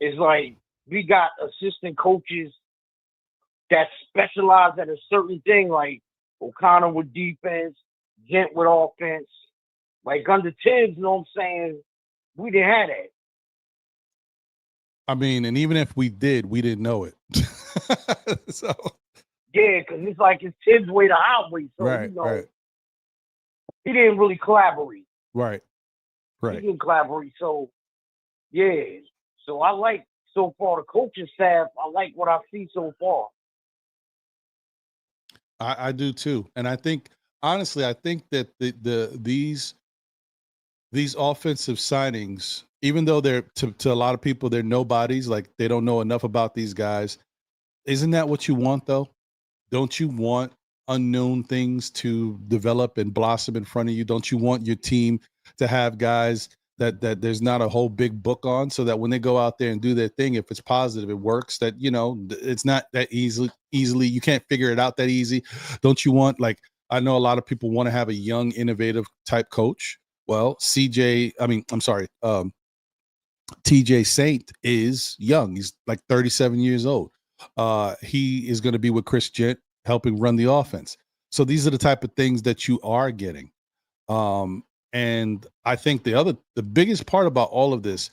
it's like we got assistant coaches that specialize at a certain thing, like O'Connor with defense, Gent with offense. Like under Tibbs, you know what I'm saying? We didn't have that. I mean, and even if we did, we didn't know it. So yeah, because it's like it's Tibbs' way to highway. So right. He didn't really collaborate. Right. He didn't collaborate. So yeah. So I like so far the coaching staff. I like what I see so far. I do too, and I think honestly, that these offensive signings, even though they're to a lot of people, they're nobodies, like they don't know enough about these guys. Isn't that what you want, though? Don't you want unknown things to develop and blossom in front of you? Don't you want your team to have guys that there's not a whole big book on, so that when they go out there and do their thing, if it's positive, it works, that, it's not that easily, you can't figure it out that easy. Don't you want, I know a lot of people want to have a young, innovative type coach. Well, TJ Saint is young. He's like 37 years old. He is going to be with Chris Gent helping run the offense. So these are the type of things that you are getting. And I think the biggest part about all of this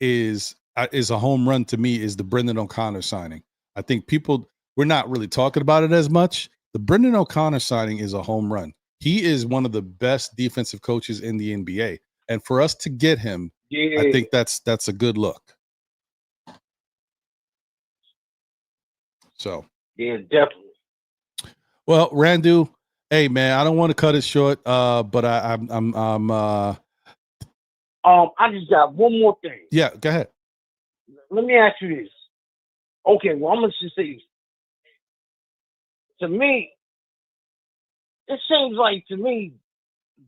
is a home run to me is the Brendan O'Connor signing. I think we're not really talking about it as much. The Brendan O'Connor signing is a home run. He is one of the best defensive coaches in the NBA. And for us to get him, I think that's a good look. So yeah, definitely. Well, Randu, hey man, I don't want to cut it short, but I'm I just got one more thing. Yeah, go ahead. Let me ask you this. Okay, well, I'm gonna just say this. To me, it seems like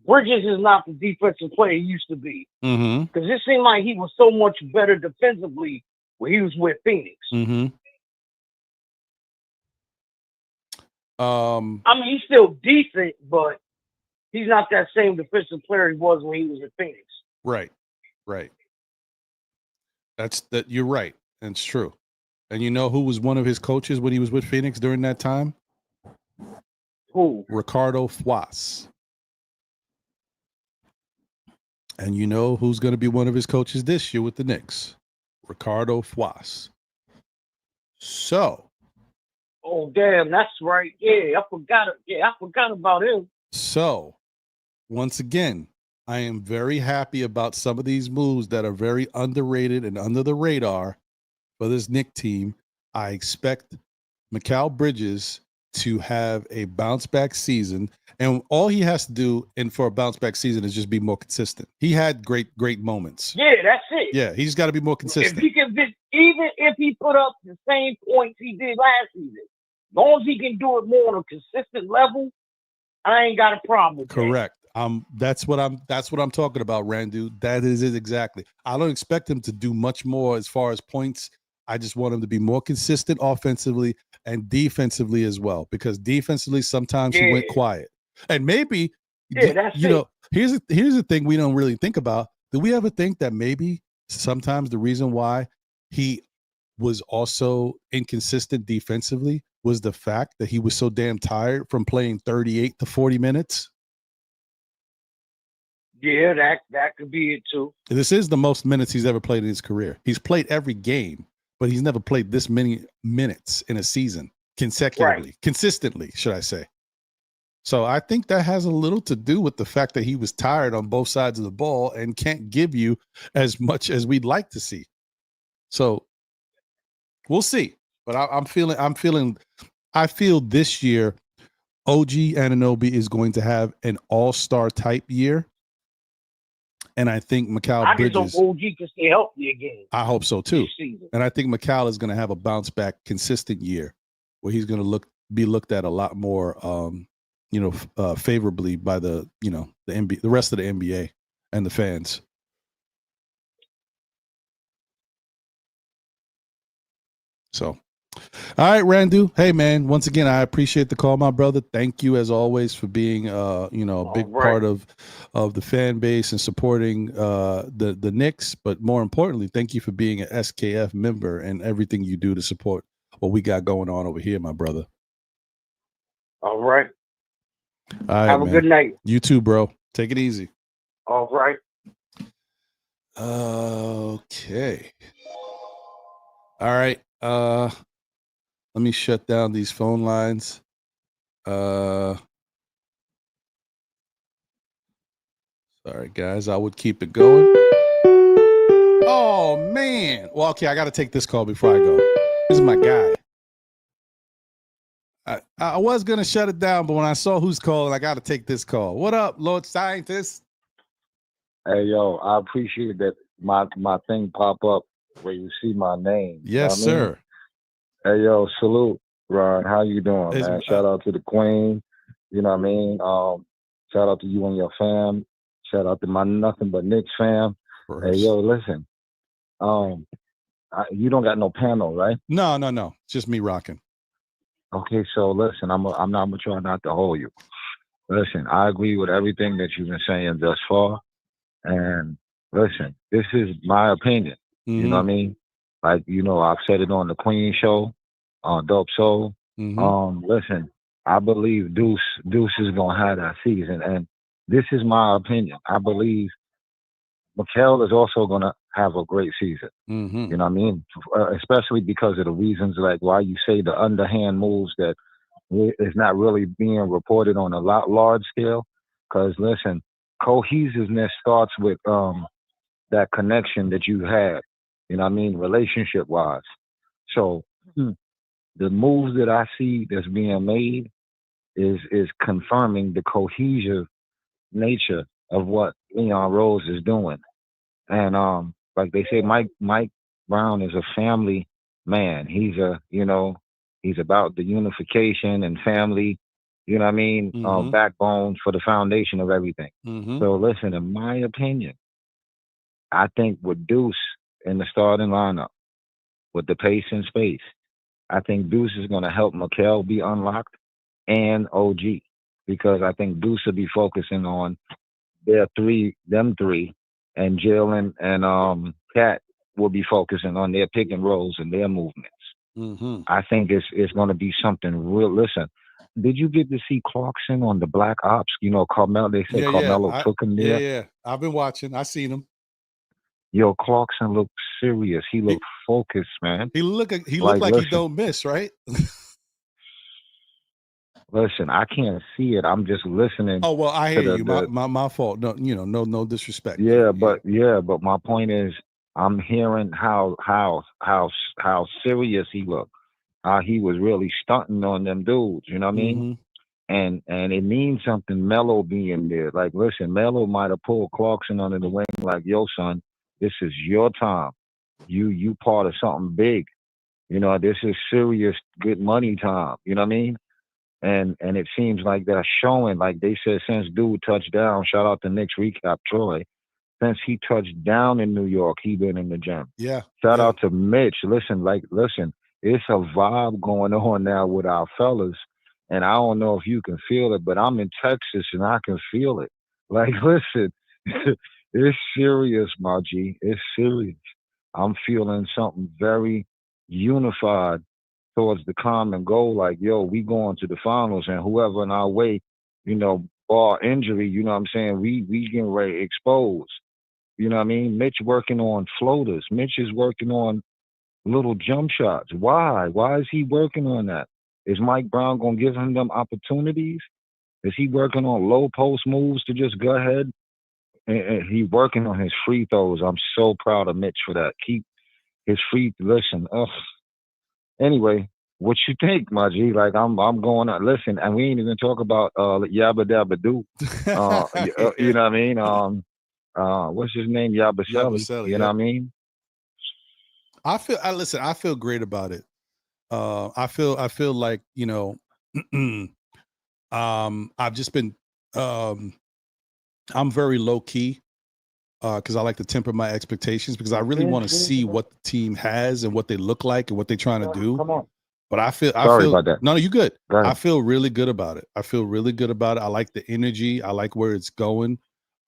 Bridges is not the defensive player he used to be. Mm-hmm. Because it seemed like he was so much better defensively when he was with Phoenix. Mm-hmm. I mean, he's still decent, but he's not that same defensive player he was when he was at Phoenix. Right. You're right. It's true. And you know who was one of his coaches when he was with Phoenix during that time? Who? Ricardo Fuas. And you know who's going to be one of his coaches this year with the Knicks? Ricardo Fuas. So. Oh, damn, that's right. Yeah, I forgot about him. So, once again, I am very happy about some of these moves that are very underrated and under the radar for this Knicks team. I expect Mikal Bridges to have a bounce back season, and all he has to do for a bounce back season is just be more consistent. He had great moments. Yeah, that's it. Yeah, he's got to be more consistent. If he can, even if he put up the same points he did last season, as long as he can do it more on a consistent level, I ain't got a problem with Correct. That's what I'm talking about, Randu. That is it exactly. I don't expect him to do much more as far as points. I just want him to be more consistent offensively and defensively as well, because defensively sometimes he went quiet. And maybe know, here's the thing we don't really think about. Do we ever think that maybe sometimes the reason why he was also inconsistent defensively was the fact that he was so damn tired from playing 38 to 40 minutes? Yeah, that could be it too. This is the most minutes he's ever played in his career. He's played every game, but he's never played this many minutes in a season consecutively, consistently, should I say. So I think that has a little to do with the fact that he was tired on both sides of the ball and can't give you as much as we'd like to see. So we'll see. But I feel this year OG Anunoby is going to have an all-star type year. And I think Mikal Bridges. I just hope OG can stay healthy again. I hope so too. And I think Mikal is going to have a bounce back, consistent year where he's going to be looked at a lot more, favorably by the NBA, the rest of the NBA and the fans. So, all right, Randu. Hey, man. Once again, I appreciate the call, my brother. Thank you, as always, for being, a big part of the fan base and supporting the Knicks. But more importantly, thank you for being an SKF member and everything you do to support what we got going on over here, my brother. All right. All right, have a good night. You too, bro. Take it easy. All right. Okay. All right. Let me shut down these phone lines. Sorry, guys. I would keep it going. Oh, man. Well, okay. I got to take this call before I go. This is my guy. I was going to shut it down, but when I saw who's calling, I got to take this call. What up, Lord Scientist? Hey, yo, I appreciate that my thing pop up where you see my name. Yes, sir. Hey, yo, salute, Ron. How you doing, man? Shout out to the Queen. You know what I mean? Shout out to you and your fam. Shout out to my Nothing But Knicks fam. Hey, yo, listen. You don't got no panel, right? No. It's just me rocking. Okay, so listen, I'm gonna try not to hold you. Listen, I agree with everything that you've been saying thus far. And listen, this is my opinion. Mm-hmm. You know what I mean? Like, I've said it on the Queen show, on Dope Soul. Mm-hmm. Listen, I believe Deuce is gonna have that season. And this is my opinion. I believe Mikal is also gonna have a great season. Mm-hmm. You know what I mean? Especially because of the reasons like why you say the underhand moves that is not really being reported on a large scale. Because listen, cohesiveness starts with that connection that you had. You know what I mean? Relationship wise. So the moves that I see that's being made is confirming the cohesive nature of what Leon Rose is doing. And like they say, Mike Brown is a family man. He's he's about the unification and family, you know what I mean? Mm-hmm. Backbone for the foundation of everything. Mm-hmm. So listen, in my opinion, I think with Deuce in the starting lineup, with the pace and space, I think Deuce is going to help Mikal be unlocked and OG, because I think Deuce will be focusing on them three, and Jill and Kat will be focusing on their pick and rolls and their movements. Mm-hmm. I think it's going to be something real. Listen, did you get to see Clarkson on the Black Ops? Carmelo. They said Carmelo took him there. Yeah. I've been watching. I seen him. Yo, Clarkson looked serious. He looked focused, man. He looked like he don't miss, right? Listen, I can't see it. I'm just listening. Oh well, I hear you. My fault. No, no disrespect. Yeah, but my point is, I'm hearing how serious he looked, he was really stunting on them dudes. You know what I mean? Mm-hmm. And it means something. Melo being there, like, listen, Melo might have pulled Clarkson under the wing, like, yo, son, this is your time. You part of something big. You know, this is serious, good money time. You know what I mean? And it seems like they're showing, like they said, since dude touched down. Shout out to Nick's recap, Troy. Since he touched down in New York, he been in the gym. Yeah. Shout yeah. out to Mitch. Listen, it's a vibe going on now with our fellas. And I don't know if you can feel it, but I'm in Texas and I can feel it. Like, listen, it's serious, my G. It's serious. I'm feeling something very unified towards the common goal. Like, yo, we going to the finals, and whoever in our way, bar injury, you know what I'm saying? We getting ready exposed. You know what I mean? Mitch working on floaters. Mitch is working on little jump shots. Why? Why is he working on that? Is Mike Brown gonna give him them opportunities? Is he working on low post moves to just go ahead? And he working on his free throws. I'm so proud of Mitch for that. Keep his free. Listen. Anyway, what you think, my G? Like, I'm going on. Listen, and we ain't even talk about Yabba Dabba Doo. You know what I mean? What's his name? Yabaseli. Yabusele, You know what I mean? I feel great about it. I feel like, I've just been, I'm very low key, because I like to temper my expectations, because I really want to see what the team has and what they look like and what they're trying to do. Come on. But I feel about that. No, you good. Go ahead. I feel really good about it. I like the energy. I like where it's going.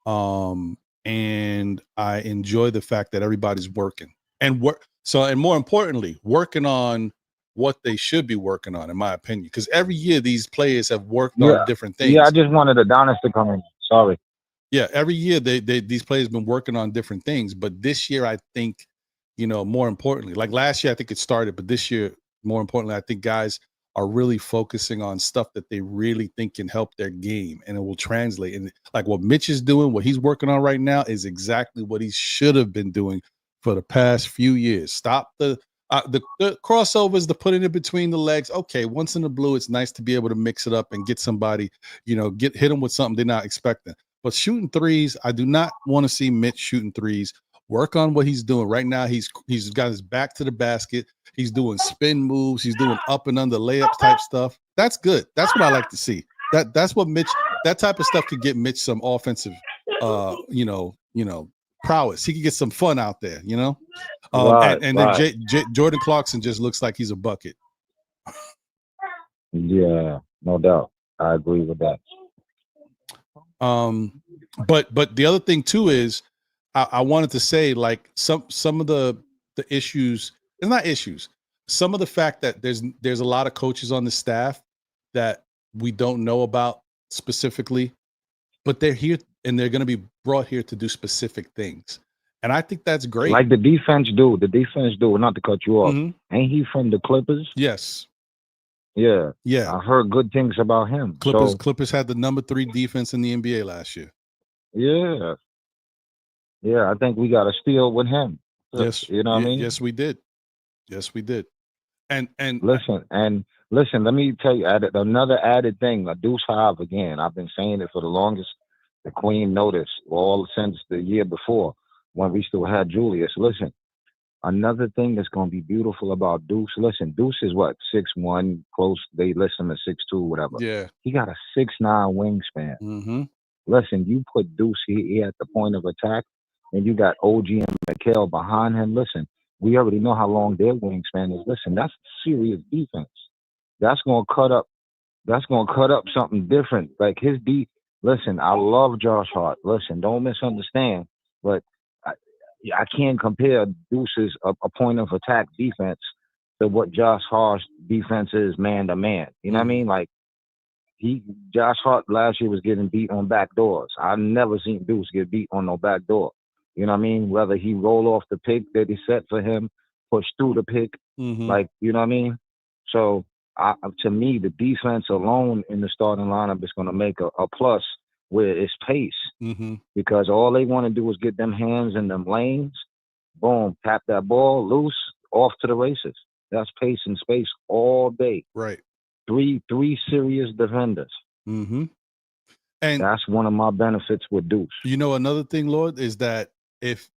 And I enjoy the fact that everybody's working and more importantly, working on what they should be working on, in my opinion. Because every year these players have worked on different things. Yeah, I just wanted Adonis to come in. Sorry. Yeah, every year these players been working on different things, but this year I think, more importantly, like last year I think it started, but this year, more importantly, I think guys are really focusing on stuff that they really think can help their game, and it will translate. And like what Mitch is doing, what he's working on right now is exactly what he should have been doing for the past few years. Stop the crossovers, the putting it between the legs. Okay, once in the blue, it's nice to be able to mix it up and get somebody, hit them with something they're not expecting. But shooting threes, I do not want to see Mitch shooting threes. Work on what he's doing right now. He's got his back to the basket. He's doing spin moves. He's doing up and under layups type stuff. That's good. That's what I like to see. That's what Mitch. That type of stuff could get Mitch some offensive, prowess. He could get some fun out there. Right, and right. then Jordan Clarkson just looks like he's a bucket. Yeah, no doubt. I agree with that. But the other thing too is I wanted to say, like, some of the issues, it's not issues, some of the fact that there's a lot of coaches on the staff that we don't know about specifically, but they're here and they're going to be brought here to do specific things. And I think that's great. Like the defense dude, not to cut you off. Mm-hmm. Ain't he from the Clippers? Yes. Yeah. Yeah. I heard good things about him. Clippers had the number 3 defense in the NBA last year. Yeah. Yeah, I think we got a steal with him. Yes. You know what I mean? Yes, we did. And listen, let me tell you, another added thing, a Deuce Hive again. I've been saying it for the longest. The Queen noticed all since the year before when we still had Julius. Listen, another thing that's going to be beautiful about Deuce. Listen, Deuce is what, 6'1", close. They list him at 6'2", whatever. Yeah. He got a 6'9" wingspan. Mm-hmm. Listen, you put Deuce he at the point of attack, and you got OG and Mikhail behind him. Listen, we already know how long their wingspan is. Listen, that's serious defense. That's gonna cut up. That's gonna cut up something different. Like his Listen, I love Josh Hart. Listen, don't misunderstand, but I can't compare Deuce's a point of attack defense to what Josh Hart's defense is man to man. You know what I mean? Like Josh Hart last year was getting beat on back doors. I've never seen Deuce get beat on no back door. You know what I mean? Whether he roll off the pick that he set for him, push through the pick, like, you know what I mean? So to me, the defense alone in the starting lineup is going to make a plus where it's pace, because all they want to do is get them hands in them lanes, boom, tap that ball loose, off to the races. That's pace and space all day. Right. Three serious defenders. Mm-hmm. And that's one of my benefits with Deuce. You know, another thing, Lord, is that if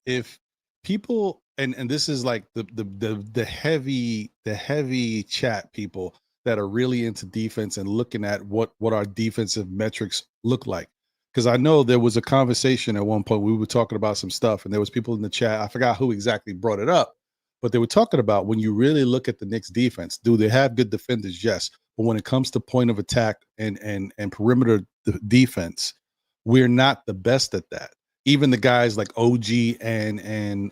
people and this is like the heavy chat people that are really into defense and looking at what our defensive metrics look like. Because I know there was a conversation at one point we were talking about some stuff, and there was people in the chat. I forgot who exactly brought it up, but they were talking about when you really look at the Knicks defense, do they have good defenders? Yes. But when it comes to point of attack and perimeter defense, we're not the best at that. Even the guys like OG and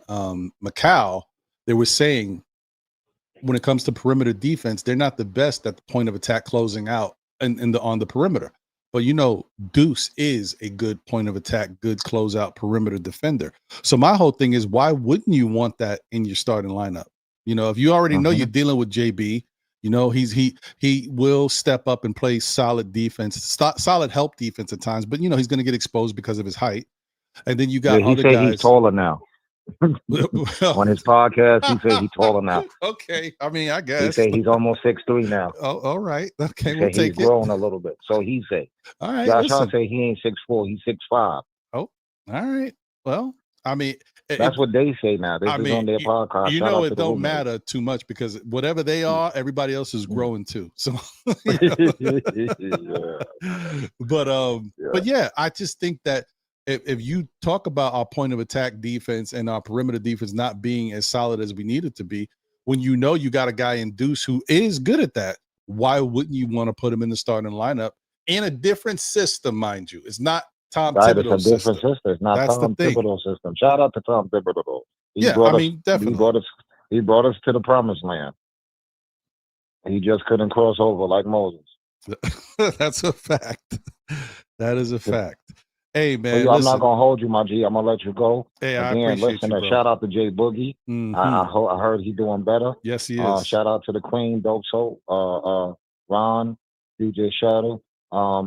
Macau, they were saying when it comes to perimeter defense, they're not the best at the point of attack closing out and on the perimeter. But you know, Deuce is a good point of attack, good closeout perimeter defender. So my whole thing is, why wouldn't you want that in your starting lineup? You know, if you already know you're dealing with JB, you know he will step up and play solid defense, solid help defense at times. But you know he's going to get exposed because of his height. And then you got other guys. He's taller now. On his podcast, he said he's taller now. Okay, I mean, I guess he said he's almost 6'3" now. Oh, all right. Okay, we'll take he's grown a little bit. So he said. All right. Josh Hart say he ain't 6'4", he's 6'5". Oh, all right. Well, I mean, that's what they say now. This is on their podcast. You know, it don't matter too much because whatever they are, everybody else is growing too. So, but yeah, I just think that if you talk about our point of attack defense and our perimeter defense not being as solid as we need it to be, when you know you got a guy in Deuce who is good at that, why wouldn't you want to put him in the starting lineup in a different system, mind you? It's not Tom Thibodeau's system. It's a different system. It's not Tom Thibodeau's system. Shout out to Tom Thibodeau. Definitely. He brought us to the promised land. He just couldn't cross over like Moses. That's a fact. That is a fact. Hey, man. I'm not going to hold you, my G. I'm going to let you go. Hey, I appreciate you, bro. Shout out to Jay Boogie. Mm-hmm. I heard he doing better. Yes, he is. Shout out to the Queen, Dope Soul, Ron, DJ Shadow, oh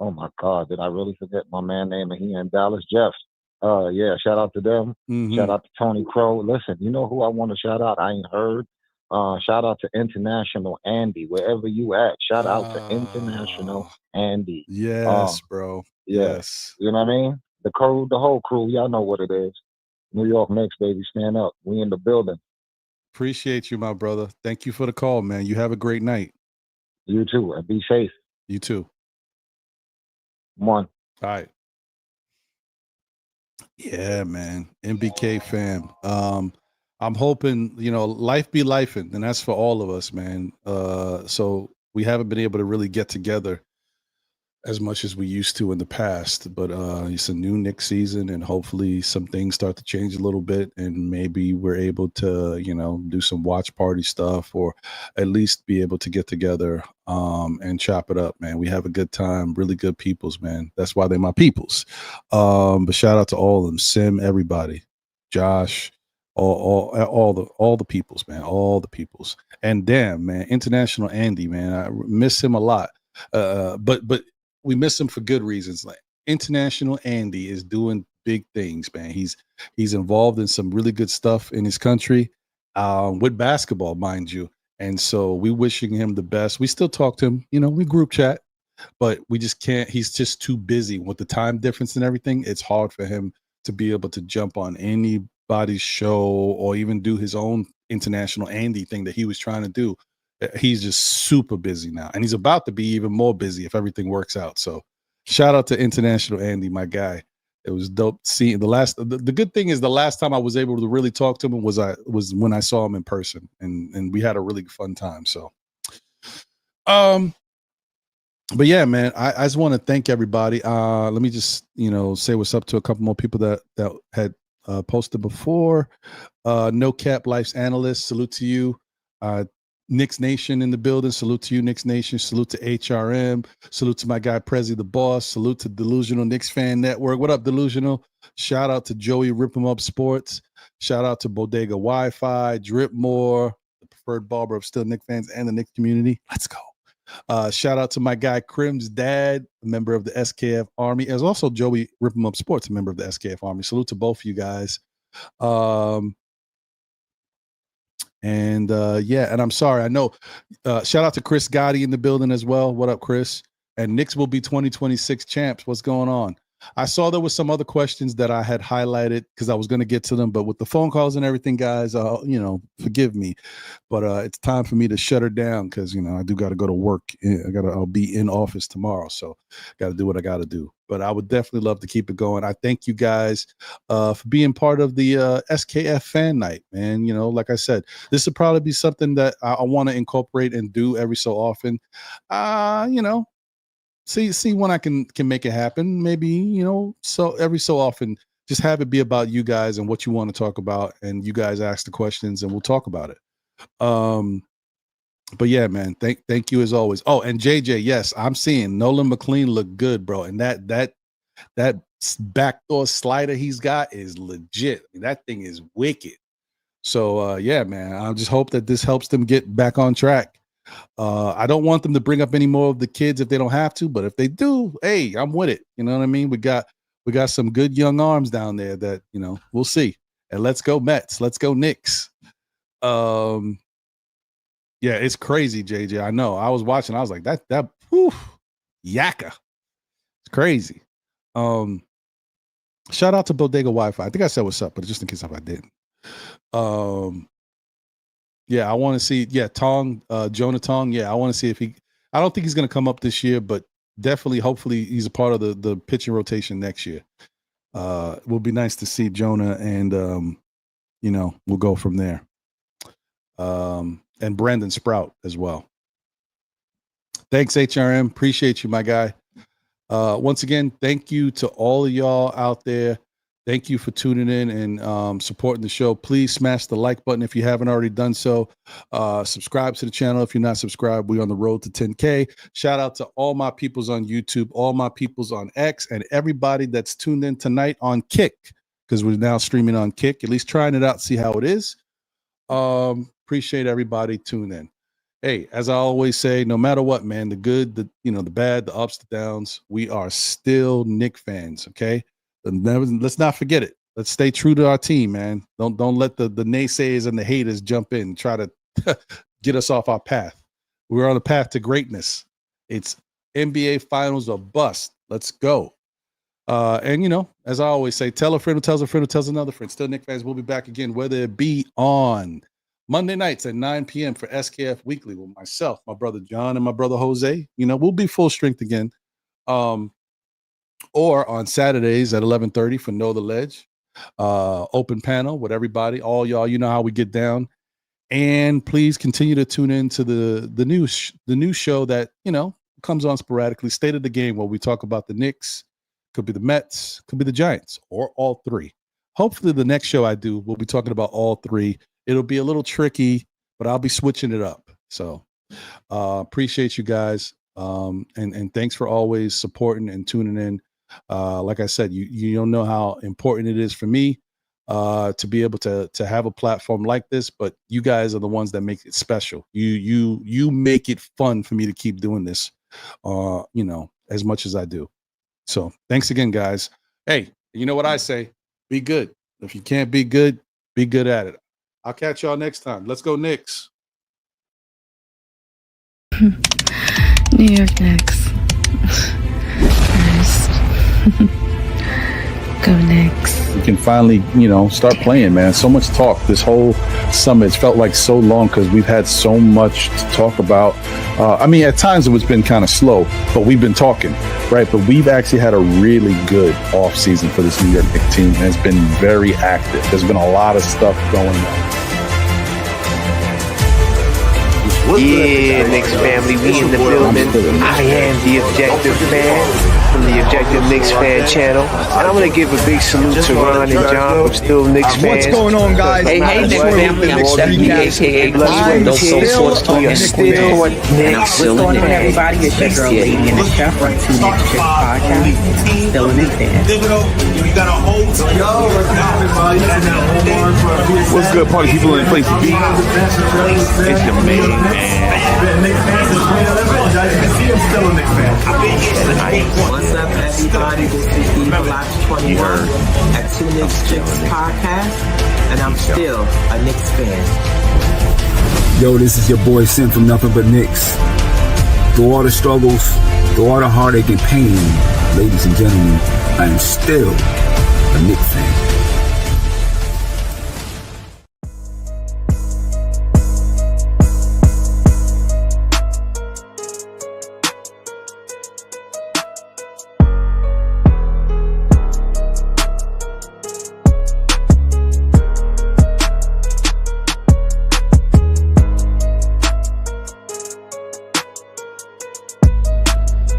my God, did I really forget my man name? He in Dallas, Jeff. Yeah, shout out to them. Mm-hmm. Shout out to Tony Crow. Listen, you know who I want to shout out? I ain't heard. Shout out to International Andy, wherever you at. Shout out to International Andy. Yes, bro. Yes. You know what I mean? The whole crew, y'all know what it is. New York Knicks, baby, stand up. We in the building. Appreciate you, my brother. Thank you for the call, man. You have a great night. You too, and be safe. You too. One. All right. Yeah, man. MBK fam. I'm hoping, you know, life be lifing, and that's for all of us, man. So we haven't been able to really get together as much as we used to in the past, but it's a new Knicks season, and hopefully some things start to change a little bit, and maybe we're able to, you know, do some watch party stuff, or at least be able to get together and chop it up, man. We have a good time, really good peoples, man. That's why they're my peoples. But shout out to all of them, Sim, everybody, Josh, all the peoples, man, all the peoples. And damn, man, International Andy, man, I miss him a lot. But we miss him for good reasons. Like International Andy is doing big things, man. He's involved in some really good stuff in his country, with basketball, mind you. And so we wishing him the best. We still talk to him, you know, we group chat, but we just can't. He's just too busy with the time difference and everything. It's hard for him to be able to jump on anybody's show or even do his own International Andy thing that he was trying to do. He's just super busy now, and he's about to be even more busy if everything works out. So shout out to International Andy, my guy. It was dope seeing the good thing is the last time I was able to really talk to him was when I saw him in person, and we had a really fun time. So but yeah, man, I just want to thank everybody. Let me just, you know, say what's up to a couple more people that had posted before. No Cap Life's Analyst, salute to you. Knicks Nation in the building. Salute to you, Knicks Nation. Salute to HRM. Salute to my guy, Prezi the Boss. Salute to Delusional Knicks Fan Network. What up, Delusional? Shout out to Joey Rip 'em Up Sports. Shout out to Bodega Wi-Fi, Dripmore, the preferred barber of still Knicks fans and the Knicks community. Let's go. Shout out to my guy, Crim's dad, a member of the SKF Army, as also Joey Rip 'em Up Sports, a member of the SKF Army. Salute to both of you guys. And yeah, and I'm sorry. I know. Shout out to Chris Gotti in the building as well. What up, Chris? And Knicks will be 2026 champs. What's going on? I saw there was some other questions that I had highlighted because I was going to get to them, but with the phone calls and everything, guys, forgive me, but it's time for me to shut her down because I do got to go to work. I'll be in office tomorrow, so got to do what I got to do. But I would definitely love to keep it going. I thank you guys for being part of the SKF fan night, man. Like I said, this would probably be something that I want to incorporate and do every so often. See when I can make it happen. Maybe, so every so often, just have it be about you guys and what you want to talk about, and you guys ask the questions and we'll talk about it. But yeah, man, thank you as always. Oh, and JJ, yes, I'm seeing Nolan McLean look good, bro. And that backdoor slider he's got is legit. I mean, that thing is wicked. So yeah, man, I just hope that this helps them get back on track. I don't want them to bring up any more of the kids if they don't have to, but if they do, hey, I'm with it. You know what I mean? We got some good young arms down there that, we'll see. And let's go Mets. Let's go Knicks. Yeah, it's crazy, JJ. I know. I was watching. I was like, that whew, yakka. It's crazy. Shout out to Bodega Wi-Fi. I think I said what's up, but just in case if I didn't. Yeah, I want to see. Yeah, Jonah Tong. Yeah, I want to see if he. I don't think he's going to come up this year, but definitely, hopefully, he's a part of the pitching rotation next year. It will be nice to see Jonah, and we'll go from there. And Brandon Sprout as well. Thanks, HRM. Appreciate you, my guy. Once again, thank you to all of y'all out there. Thank you for tuning in and supporting the show. Please smash the like button if you haven't already done so. Subscribe to the channel if you're not subscribed. We're on the road to 10K. Shout out to all my peoples on YouTube, all my peoples on X, and everybody that's tuned in tonight on Kick, because we're now streaming on Kick, at least trying it out, see how it is. Appreciate everybody tuning in. Hey, as I always say, no matter what, man, the good, the bad, the ups, the downs, we are still Knick fans, okay? Let's not forget it. Let's stay true to our team, man. Don't let the naysayers and the haters jump in and try to get us off our path. We're on a path to greatness. It's NBA Finals or bust. Let's go. And as I always say, tell a friend who tells a friend who tells another friend. Still Knick fans. We'll be back again, whether it be on Monday nights at 9 p.m. for SKF Weekly with myself, my brother John, and my brother Jose. We'll be full strength again. Or on Saturdays at 11:30 for Know the Ledge, open panel with everybody, all y'all. You know how we get down, and please continue to tune in to the new show that comes on sporadically. State of the Game, where we talk about the Knicks, could be the Mets, could be the Giants, or all three. Hopefully, the next show I do, we'll be talking about all three. It'll be a little tricky, but I'll be switching it up. So appreciate you guys, and thanks for always supporting and tuning in. Like I said, you don't know how important it is for me to be able to have a platform like this, but you guys are the ones that make it special. You make it fun for me to keep doing this, as much as I do. So thanks again, guys. Hey, you know what I say? Be good. If you can't be good at it. I'll catch y'all next time. Let's go Knicks. New York Knicks. First. Go Knicks. We can finally, start playing, man. So much talk this whole summer. It's felt like so long because we've had so much to talk about. At times it was been kind of slow, but we've been talking, right? But we've actually had a really good off season for this New York Knicks team, and it's been very active. There's been a lot of stuff going on. Yeah, Knicks family, we in the building. I am the Objective fan from the Objective Knicks fan channel, and I'm gonna give a big salute to Ron and John from Still Knicks fans. What's going on, guys? Hey, Knicks family, I'm Stephanie, aka Blood Sweat, we are still Knicks. What's going on, everybody? It's your girl, Lady in the Chef, from Two Knicks Chick Podcast. Still a Knicks fan. What's good, party people in place to be? It's your main man. What's up, everybody? This is Steve Locke 21 at Two Knicks Chicks Podcast, and I'm still a Knicks fan. Yo, this is your boy Sim from Nothing But Knicks. Through all the struggles, through all the heartache and pain, ladies and gentlemen, I am still a Knicks fan.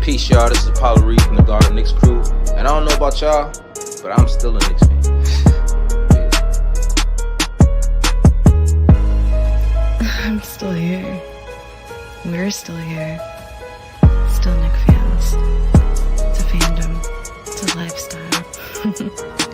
Peace, y'all. This is Apollo Reed from the Garden Knicks crew. And I don't know about y'all, but I'm still a Knicks fan. I'm still here. We're still here. Still Knicks fans. It's a fandom. It's a lifestyle.